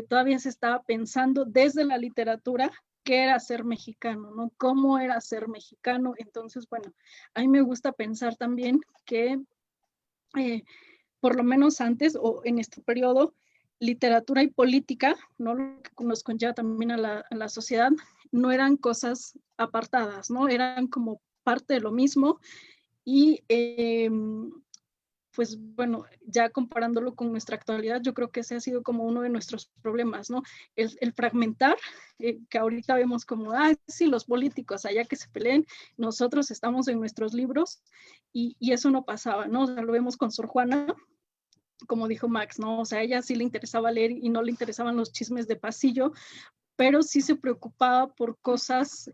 Todavía se estaba pensando desde la literatura qué era ser mexicano, ¿no? Cómo era ser mexicano. Entonces, bueno, a mí me gusta pensar también que por lo menos antes o en este periodo, literatura y política, ¿no? Lo que nos conlleva también a la sociedad, no eran cosas apartadas, ¿no? Eran como parte de lo mismo y pues bueno, ya comparándolo con nuestra actualidad, yo creo que ese ha sido como uno de nuestros problemas, ¿no? El fragmentar, que ahorita vemos como, sí, los políticos, allá que se peleen, nosotros estamos en nuestros libros y eso no pasaba, ¿no? O sea, lo vemos con Sor Juana, como dijo Max, ¿no? O sea, a ella sí le interesaba leer y no le interesaban los chismes de pasillo, pero sí se preocupaba por cosas,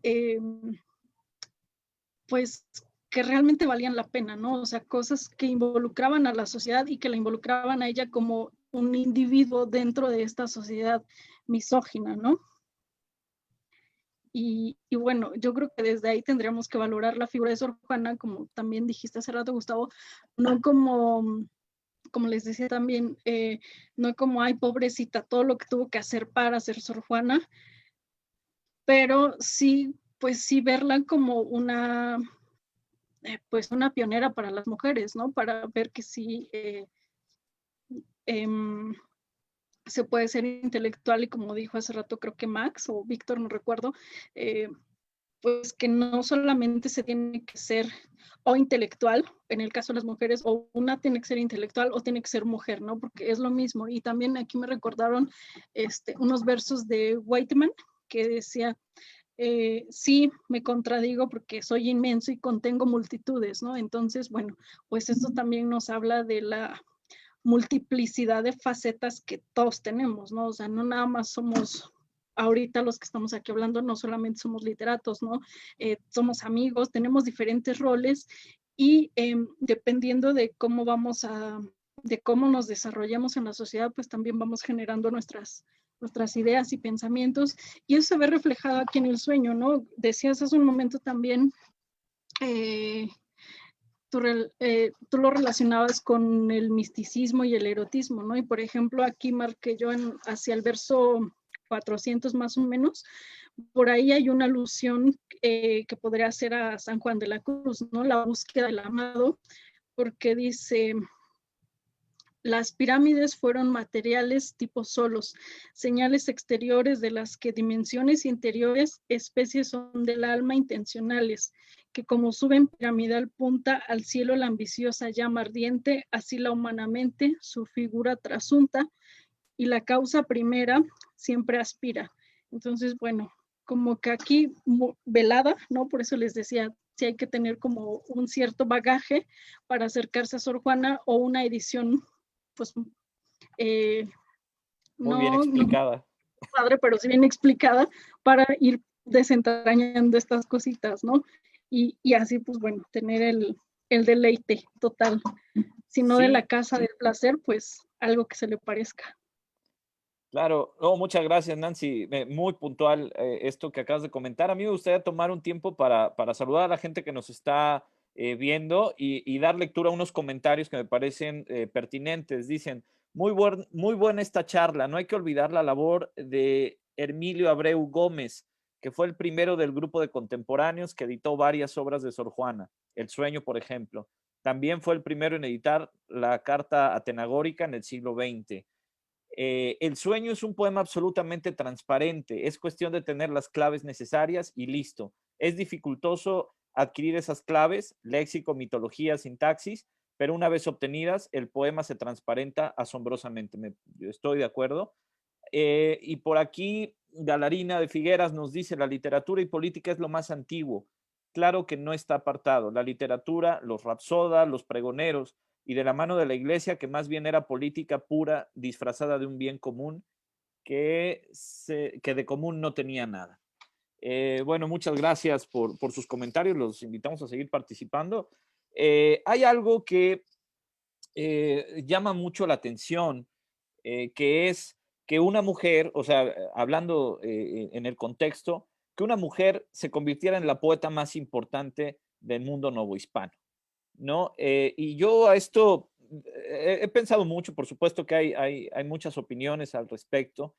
pues, que realmente valían la pena, ¿no? O sea, cosas que involucraban a la sociedad y que la involucraban a ella como un individuo dentro de esta sociedad misógina, ¿no? Y bueno, yo creo que desde ahí tendríamos que valorar la figura de Sor Juana, como también dijiste hace rato, Gustavo, no como les decía también, no como, ay, pobrecita, todo lo que tuvo que hacer para ser Sor Juana, pero sí, pues sí verla como una pues una pionera para las mujeres, ¿no? Para ver que sí se puede ser intelectual y como dijo hace rato creo que Max o Víctor, no recuerdo, pues que no solamente se tiene que ser o intelectual, en el caso de las mujeres, o una tiene que ser intelectual o tiene que ser mujer, ¿no? Porque es lo mismo. Y también aquí me recordaron unos versos de Whiteman que decía, sí, me contradigo porque soy inmenso y contengo multitudes, ¿no? Entonces, bueno, pues esto también nos habla de la multiplicidad de facetas que todos tenemos, ¿no? O sea, no nada más somos, ahorita los que estamos aquí hablando, no solamente somos literatos, ¿no? Somos amigos, tenemos diferentes roles y dependiendo de cómo de cómo nos desarrollamos en la sociedad, pues también vamos generando nuestras ideas y pensamientos, y eso se ve reflejado aquí en El sueño, ¿no? Decías hace un momento también, tú lo relacionabas con el misticismo y el erotismo, ¿no? Y por ejemplo, aquí marqué yo hacia el verso 400 más o menos, por ahí hay una alusión que podría ser a San Juan de la Cruz, ¿no? La búsqueda del amado, porque dice, las pirámides fueron materiales tipo solos, señales exteriores de las que dimensiones interiores, especies son del alma intencionales, que como suben piramidal punta al cielo la ambiciosa llama ardiente, así la humanamente su figura trasunta, y la causa primera siempre aspira. Entonces, bueno, como que aquí velada, ¿no? Por eso les decía, sí hay que tener como un cierto bagaje para acercarse a Sor Juana o una edición pues muy bien explicada. padre, pero sí bien explicada para ir desentrañando estas cositas, ¿no? Y así, pues bueno, tener el deleite total. Si no de la Sí, casa del placer, pues algo que se le parezca. claro. No, muchas gracias, Nancy. Muy puntual esto que acabas de comentar. A mí me gustaría tomar un tiempo para saludar a la gente que nos está viendo y dar lectura a unos comentarios que me parecen pertinentes. Dicen, muy buena esta charla. No hay que olvidar la labor de Hermilio Abreu Gómez, que fue el primero del grupo de contemporáneos que editó varias obras de Sor Juana. El sueño, por ejemplo. También fue el primero en editar la Carta Atenagórica en el siglo XX. El sueño es un poema absolutamente transparente, es cuestión de tener las claves necesarias y listo. Es dificultoso adquirir esas claves, léxico, mitología, sintaxis, pero una vez obtenidas, el poema se transparenta asombrosamente. Yo estoy de acuerdo. Y por aquí, Galarina de Figueras nos dice, la literatura y política es lo más antiguo. Claro que no está apartado. La literatura, los rapsodas, los pregoneros, y de la mano de la iglesia, que más bien era política pura, disfrazada de un bien común, que de común no tenía nada. Bueno, muchas gracias por sus comentarios, los invitamos a seguir participando. Hay algo que llama mucho la atención, que es que una mujer, o sea, hablando en el contexto, que una mujer se convirtiera en la poeta más importante del mundo novohispano, ¿no? Y yo a esto he pensado mucho, por supuesto que hay muchas opiniones al respecto,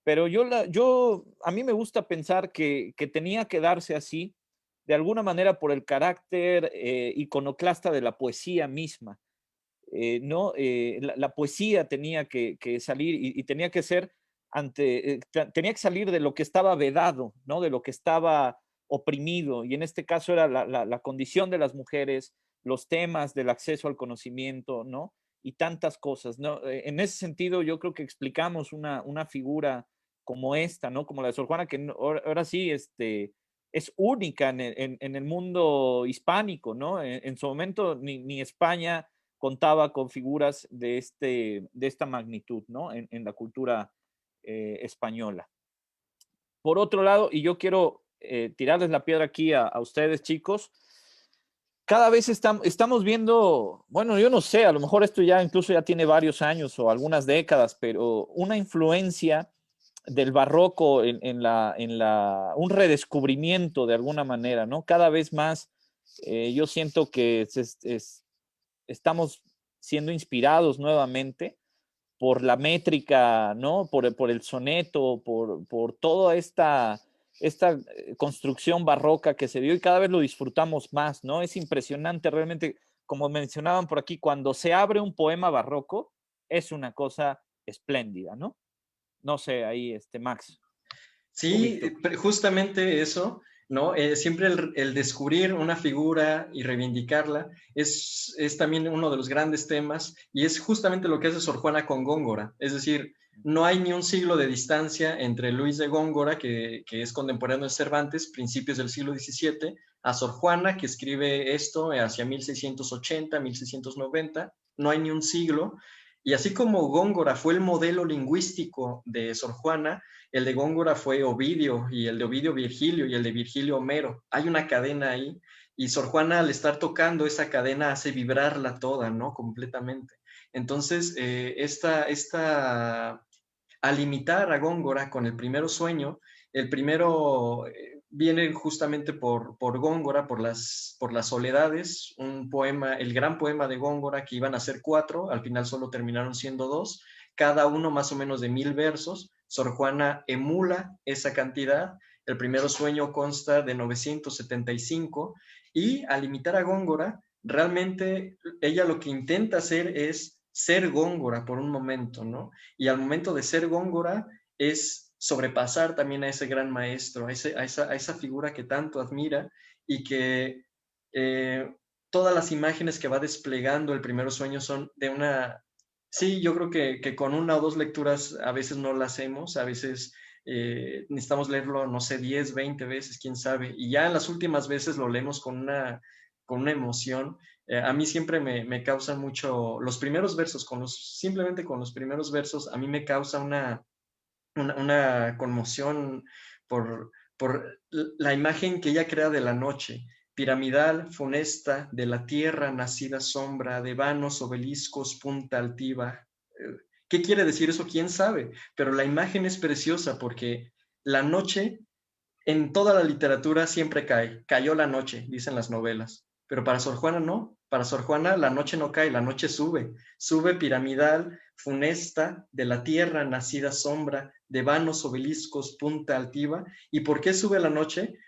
pero a mí me gusta pensar que tenía que darse así, de alguna manera por el carácter iconoclasta de la poesía misma, ¿no? La poesía tenía que salir y tenía que ser tenía que salir de lo que estaba vedado, ¿no? De lo que estaba oprimido, y en este caso era la condición de las mujeres, los temas del acceso al conocimiento, ¿no? Y tantas cosas, ¿no? En ese sentido, yo creo que explicamos una figura como esta, ¿no? Como la de Sor Juana, que ahora sí, es única en el mundo hispánico, ¿no? En su momento ni España contaba con figuras de esta magnitud, ¿no? En la cultura española. Por otro lado, y yo quiero tirarles la piedra aquí a ustedes, chicos, cada vez estamos viendo, bueno, yo no sé, a lo mejor esto ya incluso ya tiene varios años o algunas décadas, pero una influencia del barroco un redescubrimiento de alguna manera, ¿no? Cada vez más yo siento que estamos siendo inspirados nuevamente por la métrica, ¿no? Por el soneto, por toda esta construcción barroca que se dio y cada vez lo disfrutamos más, ¿no? Es impresionante realmente, como mencionaban por aquí, cuando se abre un poema barroco, es una cosa espléndida, ¿no? No sé, ahí, Max o Sí, Víctor. justamente eso, ¿no? Siempre el descubrir una figura y reivindicarla es también uno de los grandes temas y es justamente lo que hace Sor Juana con Góngora. Es decir, no hay ni un siglo de distancia entre Luis de Góngora, que es contemporáneo de Cervantes, principios del siglo XVII, a Sor Juana, que escribe esto hacia 1680, 1690. No hay ni un siglo. Y así como Góngora fue el modelo lingüístico de Sor Juana, el de Góngora fue Ovidio, y el de Ovidio Virgilio, y el de Virgilio Homero. Hay una cadena ahí, y Sor Juana al estar tocando esa cadena hace vibrarla toda, ¿no? Completamente. Entonces, al imitar a Góngora con el primero sueño, el primero viene justamente por Góngora, por las soledades, un poema, el gran poema de Góngora, que iban a ser 4, al final solo terminaron siendo 2, cada uno más o menos de 1000 versos. Sor Juana emula esa cantidad. El primero sueño consta de 975 y al imitar a Góngora, realmente ella lo que intenta hacer es ser Góngora por un momento, ¿no? Y al momento de ser Góngora es sobrepasar también a ese gran maestro, a esa figura que tanto admira y que todas las imágenes que va desplegando el primer sueño son de una... Sí, yo creo que con una o dos lecturas a veces no la hacemos, a veces necesitamos leerlo, no sé, 10, 20 veces, quién sabe, y ya en las últimas veces lo leemos con una emoción. A mí siempre me causan mucho los primeros versos, simplemente con los primeros versos, a mí me causa una conmoción por la imagen que ella crea de la noche, piramidal, funesta, de la tierra nacida sombra, de vanos obeliscos, punta altiva. ¿Qué quiere decir eso? ¿Quién sabe? Pero la imagen es preciosa porque la noche en toda la literatura siempre cae. Cayó la noche, dicen las novelas. Pero para Sor Juana no. Para Sor Juana la noche no cae, la noche sube. Sube piramidal, funesta, de la tierra nacida sombra, de vanos obeliscos, punta altiva. ¿Y por qué sube la noche?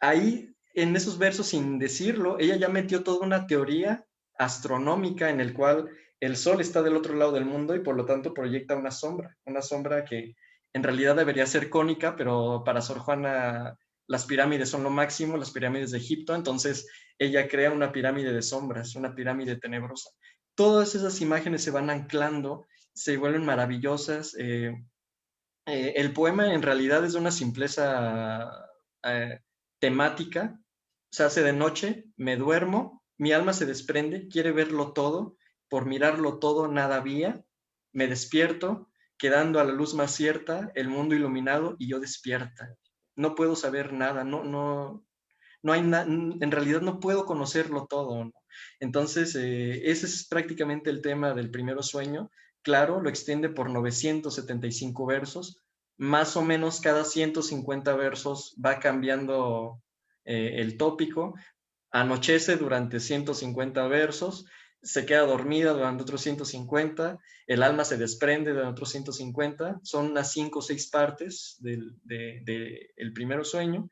Ahí, en esos versos, sin decirlo, ella ya metió toda una teoría astronómica en el cual el sol está del otro lado del mundo y por lo tanto proyecta una sombra que en realidad debería ser cónica, pero para Sor Juana las pirámides son lo máximo, las pirámides de Egipto, entonces ella crea una pirámide de sombras, una pirámide tenebrosa. Todas esas imágenes se van anclando, se vuelven maravillosas. El poema en realidad es de una simpleza temática, se hace de noche, me duermo, mi alma se desprende, quiere verlo todo, por mirarlo todo nada había, me despierto, quedando a la luz más cierta, el mundo iluminado y yo despierta. No puedo saber nada, no hay en realidad no puedo conocerlo todo, ¿no? Entonces, ese es prácticamente el tema del Primero Sueño. Claro, lo extiende por 975 versos, más o menos cada 150 versos va cambiando el tópico, anochece durante 150 versos, se queda dormida durante otros 150, el alma se desprende durante otros 150, son unas 5 o 6 partes del Primero Sueño,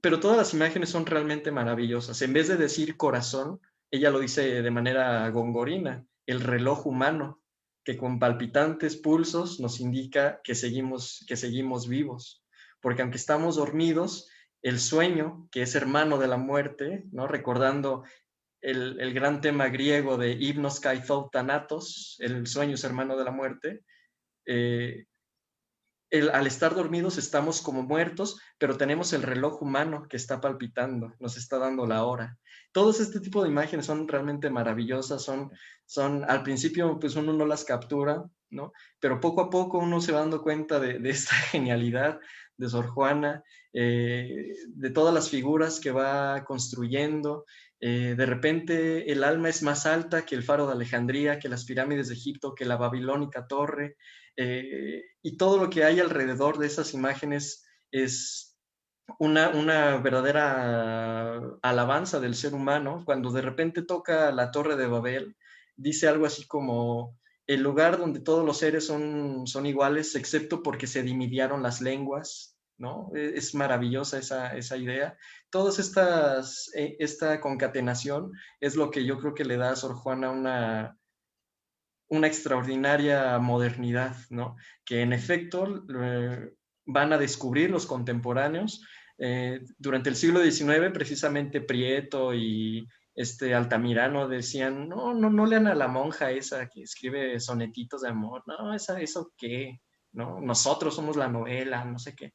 pero todas las imágenes son realmente maravillosas. En vez de decir corazón, ella lo dice de manera gongorina, el reloj humano, que con palpitantes pulsos nos indica que seguimos vivos. Porque aunque estamos dormidos, el sueño, que es hermano de la muerte, ¿no? Recordando el gran tema griego de hipnos kai thanatos, el sueño es hermano de la muerte, al estar dormidos estamos como muertos, pero tenemos el reloj humano que está palpitando, nos está dando la hora. Todos este tipo de imágenes son realmente maravillosas, son al principio pues uno no las captura, ¿no? Pero poco a poco uno se va dando cuenta de esta genialidad de Sor Juana, de todas las figuras que va construyendo. De repente el alma es más alta que el faro de Alejandría, que las pirámides de Egipto, que la babilónica torre, y todo lo que hay alrededor de esas imágenes es una verdadera alabanza del ser humano. Cuando de repente toca la Torre de Babel, dice algo así como el lugar donde todos los seres son iguales, excepto porque se dividieron las lenguas, ¿no? Es maravillosa esa idea. Todas esta concatenación es lo que yo creo que le da a Sor Juana una extraordinaria modernidad, ¿no? Que en efecto van a descubrir los contemporáneos. Durante el siglo XIX, precisamente Prieto y Altamirano decían, no lean a la monja esa que escribe sonetitos de amor, no, eso qué, ¿no? Nosotros somos la novela, no sé qué.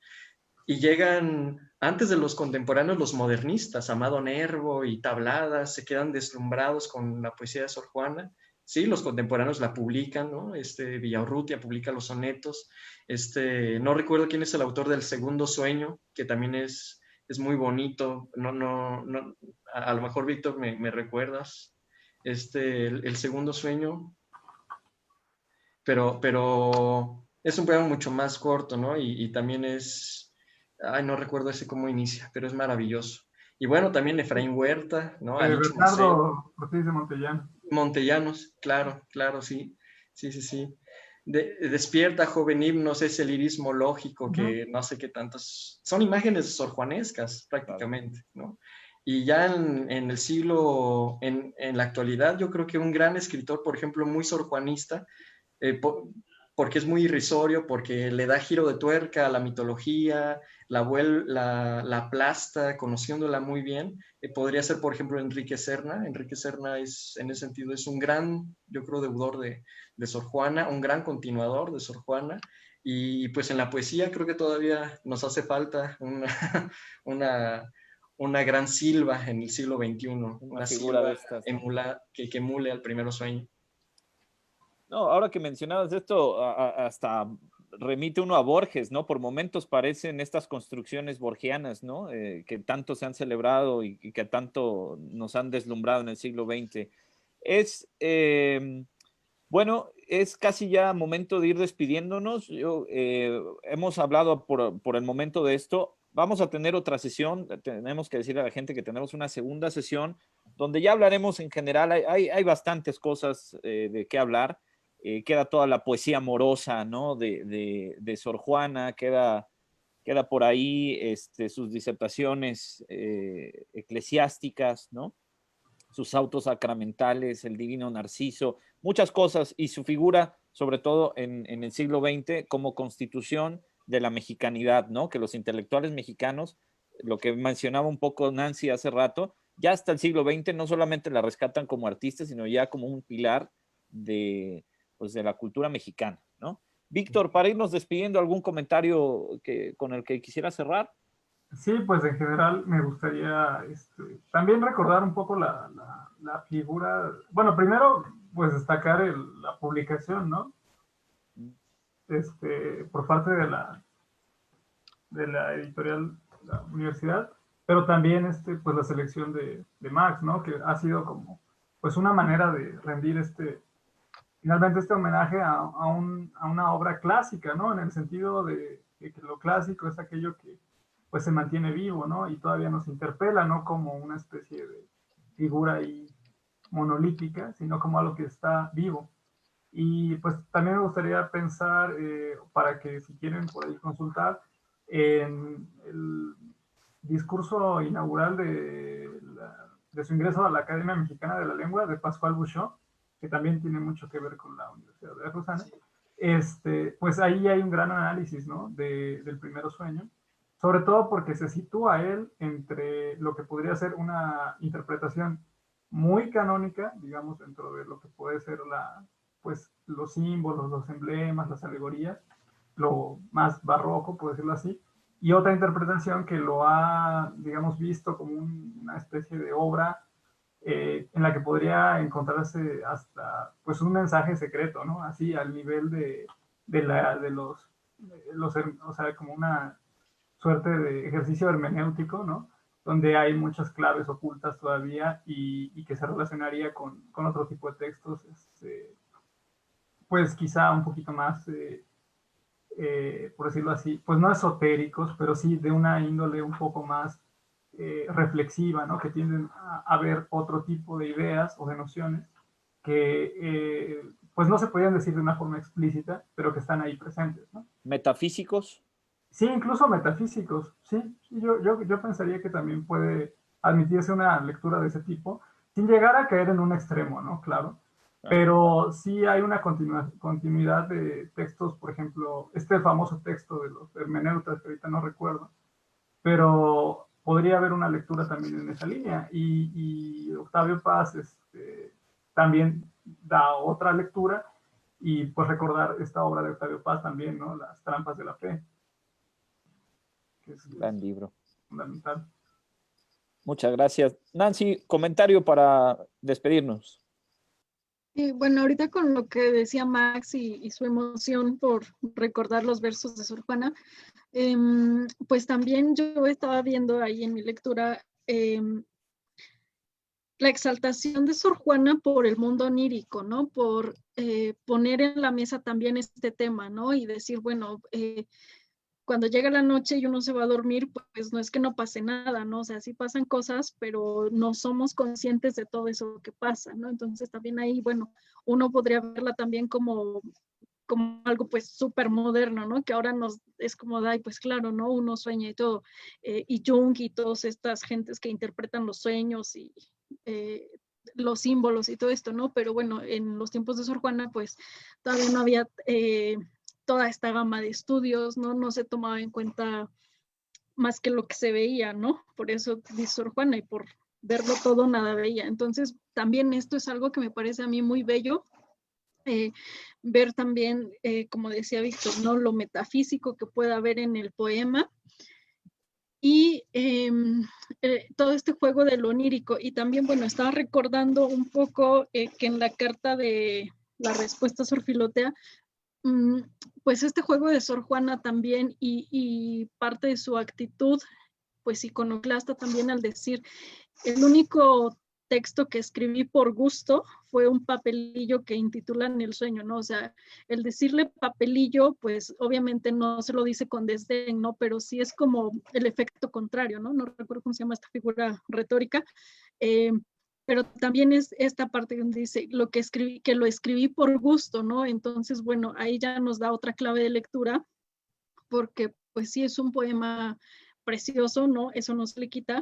Y llegan, antes de los contemporáneos, los modernistas, Amado Nervo y Tabladas, se quedan deslumbrados con la poesía de Sor Juana. Sí, los contemporáneos la publican, ¿no? Villaurrutia publica los sonetos. No recuerdo quién es el autor del Segundo Sueño, que también es muy bonito. No, a lo mejor, Víctor, me recuerdas. El Segundo Sueño, pero es un poema mucho más corto, ¿no? Y también no recuerdo ese cómo inicia, pero es maravilloso. Y bueno, también Efraín Huerta, ¿no? Alicho Maceo. Bernardo Ortiz de Montellano. Montellanos, claro, sí. Despierta, joven himnos, es el lirismo lógico que no sé qué tantos... Son imágenes sorjuanescas prácticamente, ¿no? Y ya en el siglo, en la actualidad, yo creo que un gran escritor, por ejemplo, muy sorjuanista, porque es muy irrisorio, porque le da giro de tuerca a la mitología, la aplasta, conociéndola muy bien. Podría ser, por ejemplo, Enrique Serna. Enrique Serna es, en ese sentido, es un gran, yo creo, deudor de Sor Juana, un gran continuador de Sor Juana. Y pues en la poesía creo que todavía nos hace falta una gran Silva en el siglo XXI, una figura Silva de estas, ¿no? que emule al Primero Sueño. No, ahora que mencionabas esto, hasta remite uno a Borges, ¿no? Por momentos parecen estas construcciones borgianas, ¿no? Que tanto se han celebrado y que tanto nos han deslumbrado en el siglo XX. Es, bueno, es casi ya momento de ir despidiéndonos. Hemos hablado por el momento de esto. Vamos a tener otra sesión. Tenemos que decirle a la gente que tenemos una segunda sesión donde ya hablaremos en general. Hay bastantes cosas de qué hablar. Queda toda la poesía amorosa, ¿no? de Sor Juana, queda por ahí sus disertaciones eclesiásticas, ¿no? Sus autos sacramentales, el divino Narciso, muchas cosas, y su figura, sobre todo en el siglo XX, como constitución de la mexicanidad, ¿no? Que los intelectuales mexicanos, lo que mencionaba un poco Nancy hace rato, ya hasta el siglo XX no solamente la rescatan como artista, sino ya como un pilar de la cultura mexicana, ¿no? Víctor, para irnos despidiendo, ¿algún comentario con el que quisiera cerrar? Sí, pues en general me gustaría también recordar un poco la figura. Bueno, primero, pues destacar la publicación, ¿no? Por parte de la editorial, la universidad, pero también pues la selección de Max, ¿no? Que ha sido como pues una manera de rendir finalmente este homenaje a una obra clásica, ¿no? En el sentido de que lo clásico es aquello que pues se mantiene vivo, ¿no? Y todavía nos interpela, no como una especie de figura ahí monolítica, sino como algo que está vivo. Y pues también me gustaría pensar, para que si quieren por ahí consultar, en el discurso inaugural de su ingreso a la Academia Mexicana de la Lengua de Pascual Bouchot, que también tiene mucho que ver con la Universidad de Veracruzana. Pues ahí hay un gran análisis, ¿no? del primer sueño, sobre todo porque se sitúa él entre lo que podría ser una interpretación muy canónica, digamos, dentro de lo que puede ser pues los símbolos, los emblemas, las alegorías, lo más barroco, por decirlo así, y otra interpretación que lo ha, digamos, visto como una especie de obra en la que podría encontrarse hasta pues un mensaje secreto, ¿no? Así al nivel de los, o sea, como una suerte de ejercicio hermenéutico, ¿no? Donde hay muchas claves ocultas todavía y que se relacionaría con otro tipo de textos, pues quizá un poquito más, por decirlo así, pues no esotéricos, pero sí de una índole un poco más reflexiva, ¿no? Que tienden a ver otro tipo de ideas o de nociones que pues no se podían decir de una forma explícita, pero que están ahí presentes, ¿no? ¿Metafísicos? Sí, incluso metafísicos, sí. Yo pensaría que también puede admitirse una lectura de ese tipo, sin llegar a caer en un extremo, ¿no? Claro. Pero sí hay una continuidad de textos, por ejemplo, este famoso texto de los hermeneutas, que ahorita no recuerdo, pero podría haber una lectura también en esa línea. Y Octavio Paz también da otra lectura, y pues recordar esta obra de Octavio Paz también, ¿no? Las trampas de la fe. Que es Gran libro. Fundamental. Muchas gracias. Nancy, comentario para despedirnos. Bueno, ahorita con lo que decía Max y su emoción por recordar los versos de Sor Juana, pues también yo estaba viendo ahí en mi lectura la exaltación de Sor Juana por el mundo onírico, ¿no? Por poner en la mesa también este tema, ¿no? Y decir, bueno, cuando llega la noche y uno se va a dormir, pues no es que no pase nada, ¿no? O sea, sí pasan cosas, pero no somos conscientes de todo eso que pasa, ¿no? Entonces también ahí, bueno, uno podría verla también como algo pues súper moderno, ¿no? Que ahora es como, ay, pues claro, ¿no? Uno sueña y todo. Y Jung y todas estas gentes que interpretan los sueños y los símbolos y todo esto, ¿no? Pero bueno, en los tiempos de Sor Juana, pues todavía no había toda esta gama de estudios, ¿no? No se tomaba en cuenta más que lo que se veía, ¿no? Por eso dice Sor Juana, y por verlo todo nada veía. Entonces, también esto es algo que me parece a mí muy bello, ver también, como decía Víctor, ¿no? Lo metafísico que pueda haber en el poema y todo este juego de lo onírico. Y también, bueno, estaba recordando un poco que en la carta de la respuesta a Sor Filotea, pues este juego de Sor Juana también y parte de su actitud, pues iconoclasta también al decir, el único texto que escribí por gusto fue un papelillo que intitulan El sueño, ¿no? O sea, el decirle papelillo, pues obviamente no se lo dice con desdén, ¿no? Pero sí es como el efecto contrario, ¿no? No recuerdo cómo se llama esta figura retórica, pero también es esta parte donde dice lo que escribí, que lo escribí por gusto, ¿no? Entonces, bueno, ahí ya nos da otra clave de lectura, porque pues sí es un poema precioso, ¿no? Eso no se le quita,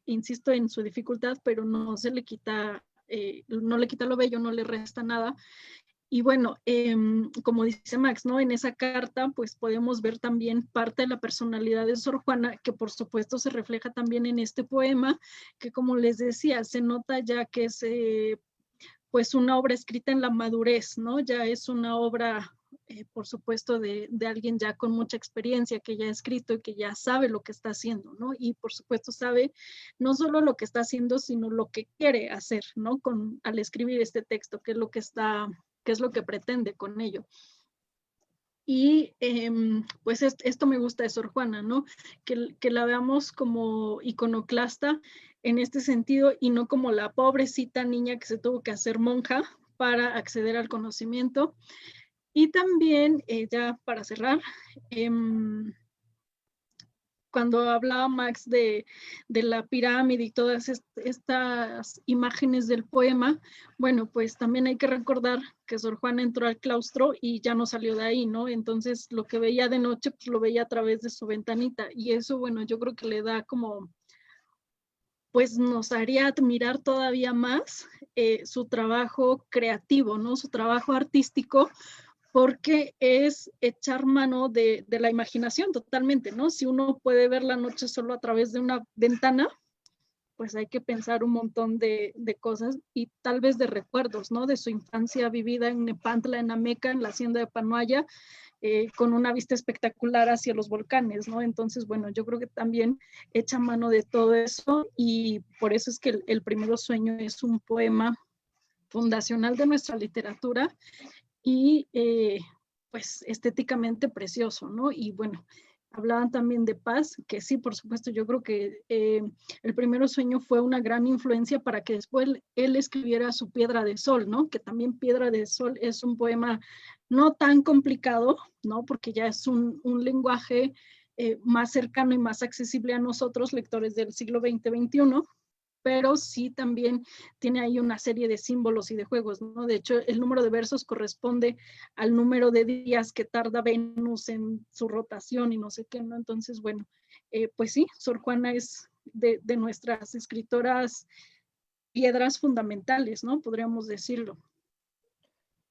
insisto en su dificultad, pero no se le quita, no le quita lo bello, no le resta nada. Y bueno, como dice Max, ¿no? En esa carta, pues podemos ver también parte de la personalidad de Sor Juana, que por supuesto se refleja también en este poema, que como les decía, se nota ya que es pues una obra escrita en la madurez, ¿no? Ya es una obra, por supuesto, de alguien ya con mucha experiencia, que ya ha escrito y que ya sabe lo que está haciendo, ¿no? Y por supuesto sabe no solo lo que está haciendo, sino lo que quiere hacer, ¿no? Al escribir este texto, qué es lo que pretende con ello. Y pues esto me gusta de Sor Juana, ¿no? Que la veamos como iconoclasta en este sentido y no como la pobrecita niña que se tuvo que hacer monja para acceder al conocimiento. Y también, ya para cerrar, cuando hablaba Max de la pirámide y todas estas imágenes del poema, bueno, pues también hay que recordar que Sor Juana entró al claustro y ya no salió de ahí, ¿no? Entonces lo que veía de noche, pues lo veía a través de su ventanita y eso, bueno, yo creo que le da como, pues nos haría admirar todavía más su trabajo creativo, ¿no? Su trabajo artístico, porque es echar mano de la imaginación totalmente, ¿no? Si uno puede ver la noche solo a través de una ventana, pues hay que pensar un montón de cosas y tal vez de recuerdos, ¿no? De su infancia vivida en Nepantla, en Ameca, en la hacienda de Panoaya, con una vista espectacular hacia los volcanes, ¿no? Entonces, bueno, yo creo que también echa mano de todo eso y por eso es que el Primero Sueño es un poema fundacional de nuestra literatura y pues estéticamente precioso, ¿no? Y bueno, hablaban también de paz, que sí, por supuesto, yo creo que El Primero Sueño fue una gran influencia para que después él escribiera su Piedra de Sol, ¿no? Que también Piedra de Sol es un poema no tan complicado, ¿no? Porque ya es un lenguaje más cercano y más accesible a nosotros, lectores del siglo XX-XXI, pero sí también tiene ahí una serie de símbolos y de juegos, ¿no? De hecho, el número de versos corresponde al número de días que tarda Venus en su rotación y no sé qué, ¿no? Entonces, bueno, pues sí, Sor Juana es de nuestras escritoras piedras fundamentales, ¿no? Podríamos decirlo.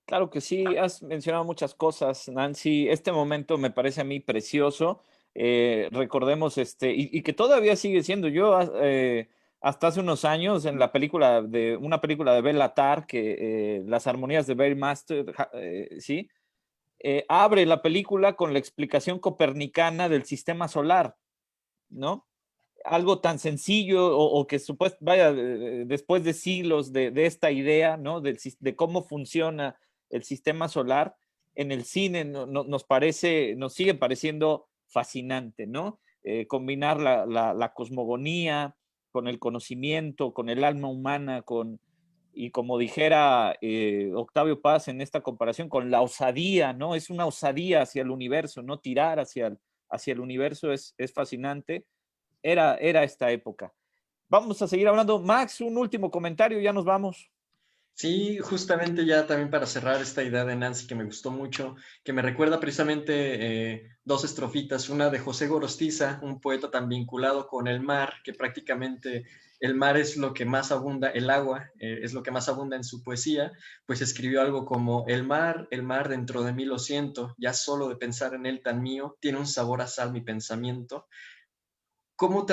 Claro que sí, has mencionado muchas cosas, Nancy. Este momento me parece a mí precioso. Recordemos, y que todavía sigue siendo. Yo hasta hace unos años en una película de Bela Tarr, que las armonías de Barry Master, sí, abre la película con la explicación copernicana del sistema solar, ¿no? Algo tan sencillo o que vaya, después de siglos de esta idea, ¿no? De cómo funciona el sistema solar, en el cine nos sigue pareciendo fascinante, ¿no? Combinar la cosmogonía con el conocimiento, con el alma humana, y como dijera Octavio Paz en esta comparación, con la osadía, ¿no? Es una osadía hacia el universo, ¿no? Tirar hacia el universo es fascinante. Era esta época. Vamos a seguir hablando. Max, un último comentario, ya nos vamos. Sí, justamente ya también para cerrar esta idea de Nancy que me gustó mucho, que me recuerda precisamente dos estrofitas, una de José Gorostiza, un poeta tan vinculado con el mar, que prácticamente el mar es lo que más abunda, el agua es lo que más abunda en su poesía, pues escribió algo como el mar dentro de mí lo siento, ya solo de pensar en él tan mío, tiene un sabor a sal mi pensamiento. Cómo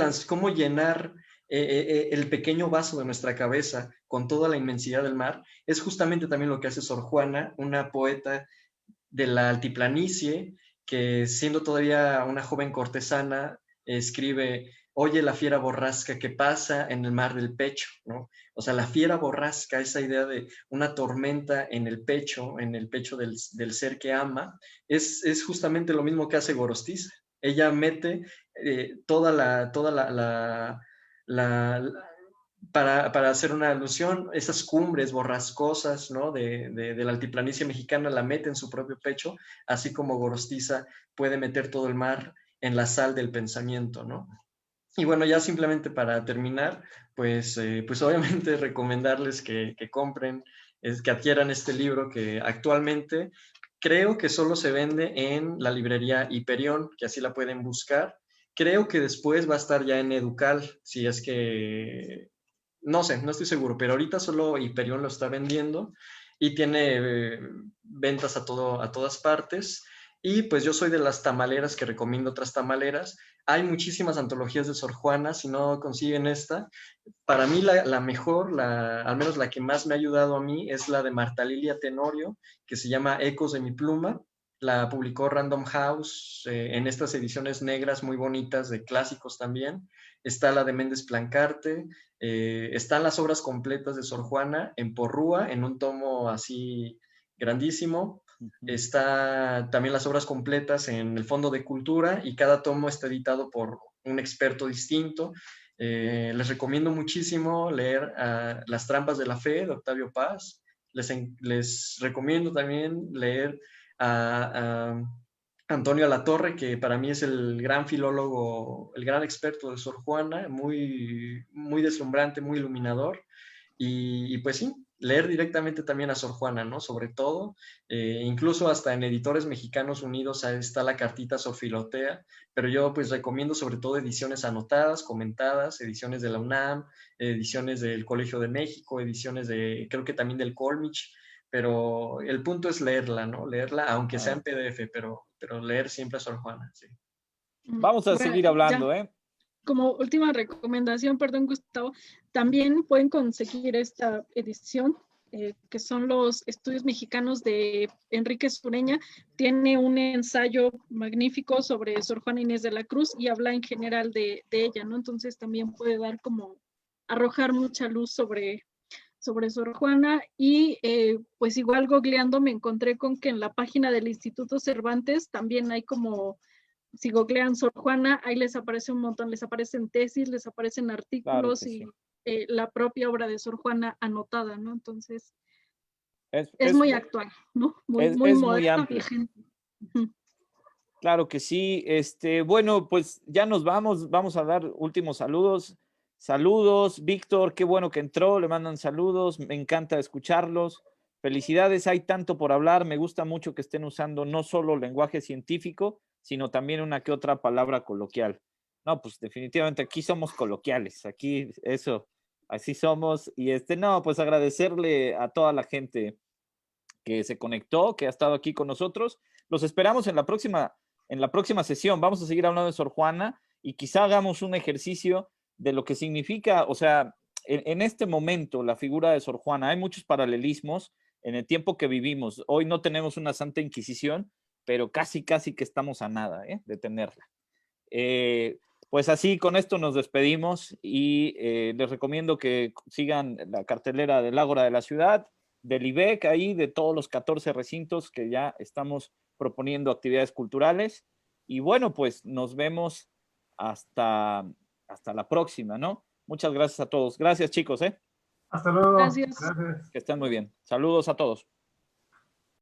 llenar el pequeño vaso de nuestra cabeza con toda la inmensidad del mar, es justamente también lo que hace Sor Juana, una poeta de la altiplanicie, que siendo todavía una joven cortesana, escribe: oye la fiera borrasca que pasa en el mar del pecho, ¿no? O sea, la fiera borrasca, esa idea de una tormenta en el pecho del ser que ama, es justamente lo mismo que hace Gorostiza. Ella mete para hacer una alusión, esas cumbres borrascosas, ¿no? de la altiplanicie mexicana la mete en su propio pecho, así como Gorostiza puede meter todo el mar en la sal del pensamiento, ¿no? Y bueno, ya simplemente para terminar, pues obviamente recomendarles que compren, que adquieran este libro que actualmente creo que solo se vende en la librería Hiperión, que así la pueden buscar. Creo que después va a estar ya en Educal, si es que, no sé, no estoy seguro, pero ahorita solo Hiperión lo está vendiendo y tiene ventas a todas partes. Y pues yo soy de las tamaleras que recomiendo otras tamaleras. Hay muchísimas antologías de Sor Juana, si no consiguen esta. Para mí la mejor, al menos la que más me ha ayudado a mí, es la de Marta Lilia Tenorio, que se llama Ecos de mi pluma. La publicó Random House en estas ediciones negras muy bonitas de clásicos también. Está la de Méndez Plancarte, están las obras completas de Sor Juana en porrúa, en un tomo así grandísimo. Está también las obras completas en el Fondo de Cultura y cada tomo está editado por un experto distinto. Les recomiendo muchísimo leer Las trampas de la fe de Octavio Paz. Les recomiendo también leer a Antonio Alatorre, que para mí es el gran filólogo, el gran experto de Sor Juana, muy, muy deslumbrante, muy iluminador. Y pues sí, leer directamente también a Sor Juana, ¿no? Sobre todo, incluso hasta en Editores Mexicanos Unidos está la cartita Sor Filotea, pero yo pues recomiendo sobre todo ediciones anotadas, comentadas, ediciones de la UNAM, ediciones del Colegio de México, ediciones creo que también del Colmich, pero el punto es leerla, ¿no? Leerla, aunque sea en PDF, pero leer siempre a Sor Juana, sí. Vamos a seguir hablando, ¿eh? Como última recomendación, perdón, Gustavo, también pueden conseguir esta edición, que son los estudios mexicanos de Enrique Sureña. Tiene un ensayo magnífico sobre Sor Juana Inés de la Cruz y habla en general de ella, ¿no? Entonces también puede dar como, arrojar mucha luz sobre Sor Juana. Y pues igual googleando me encontré con que en la página del Instituto Cervantes también hay como, si googlean Sor Juana, ahí les aparece un montón, les aparecen tesis, les aparecen artículos, claro, y la propia obra de Sor Juana anotada, ¿no? Entonces, es muy actual, ¿no? Muy moderna, vigente. Claro que sí. Bueno, pues ya nos vamos a dar últimos saludos. Saludos, Víctor, qué bueno que entró, le mandan saludos, me encanta escucharlos. Felicidades, hay tanto por hablar, me gusta mucho que estén usando no solo lenguaje científico, sino también una que otra palabra coloquial. No, pues definitivamente aquí somos coloquiales, aquí eso, así somos. Y no, pues agradecerle a toda la gente que se conectó, que ha estado aquí con nosotros. Los esperamos en la próxima sesión. Vamos a seguir hablando de Sor Juana y quizá hagamos un ejercicio de lo que significa, o sea, en este momento la figura de Sor Juana. Hay muchos paralelismos en el tiempo que vivimos. Hoy no tenemos una Santa Inquisición, pero casi que estamos a nada de tenerla. Pues así, con esto nos despedimos y les recomiendo que sigan la cartelera del Ágora de la Ciudad, del IBEC, ahí de todos los 14 recintos que ya estamos proponiendo actividades culturales. Y bueno, pues nos vemos hasta la próxima, ¿no? Muchas gracias a todos. Gracias, chicos, ¿eh? Hasta luego. Gracias. Que estén muy bien. Saludos a todos.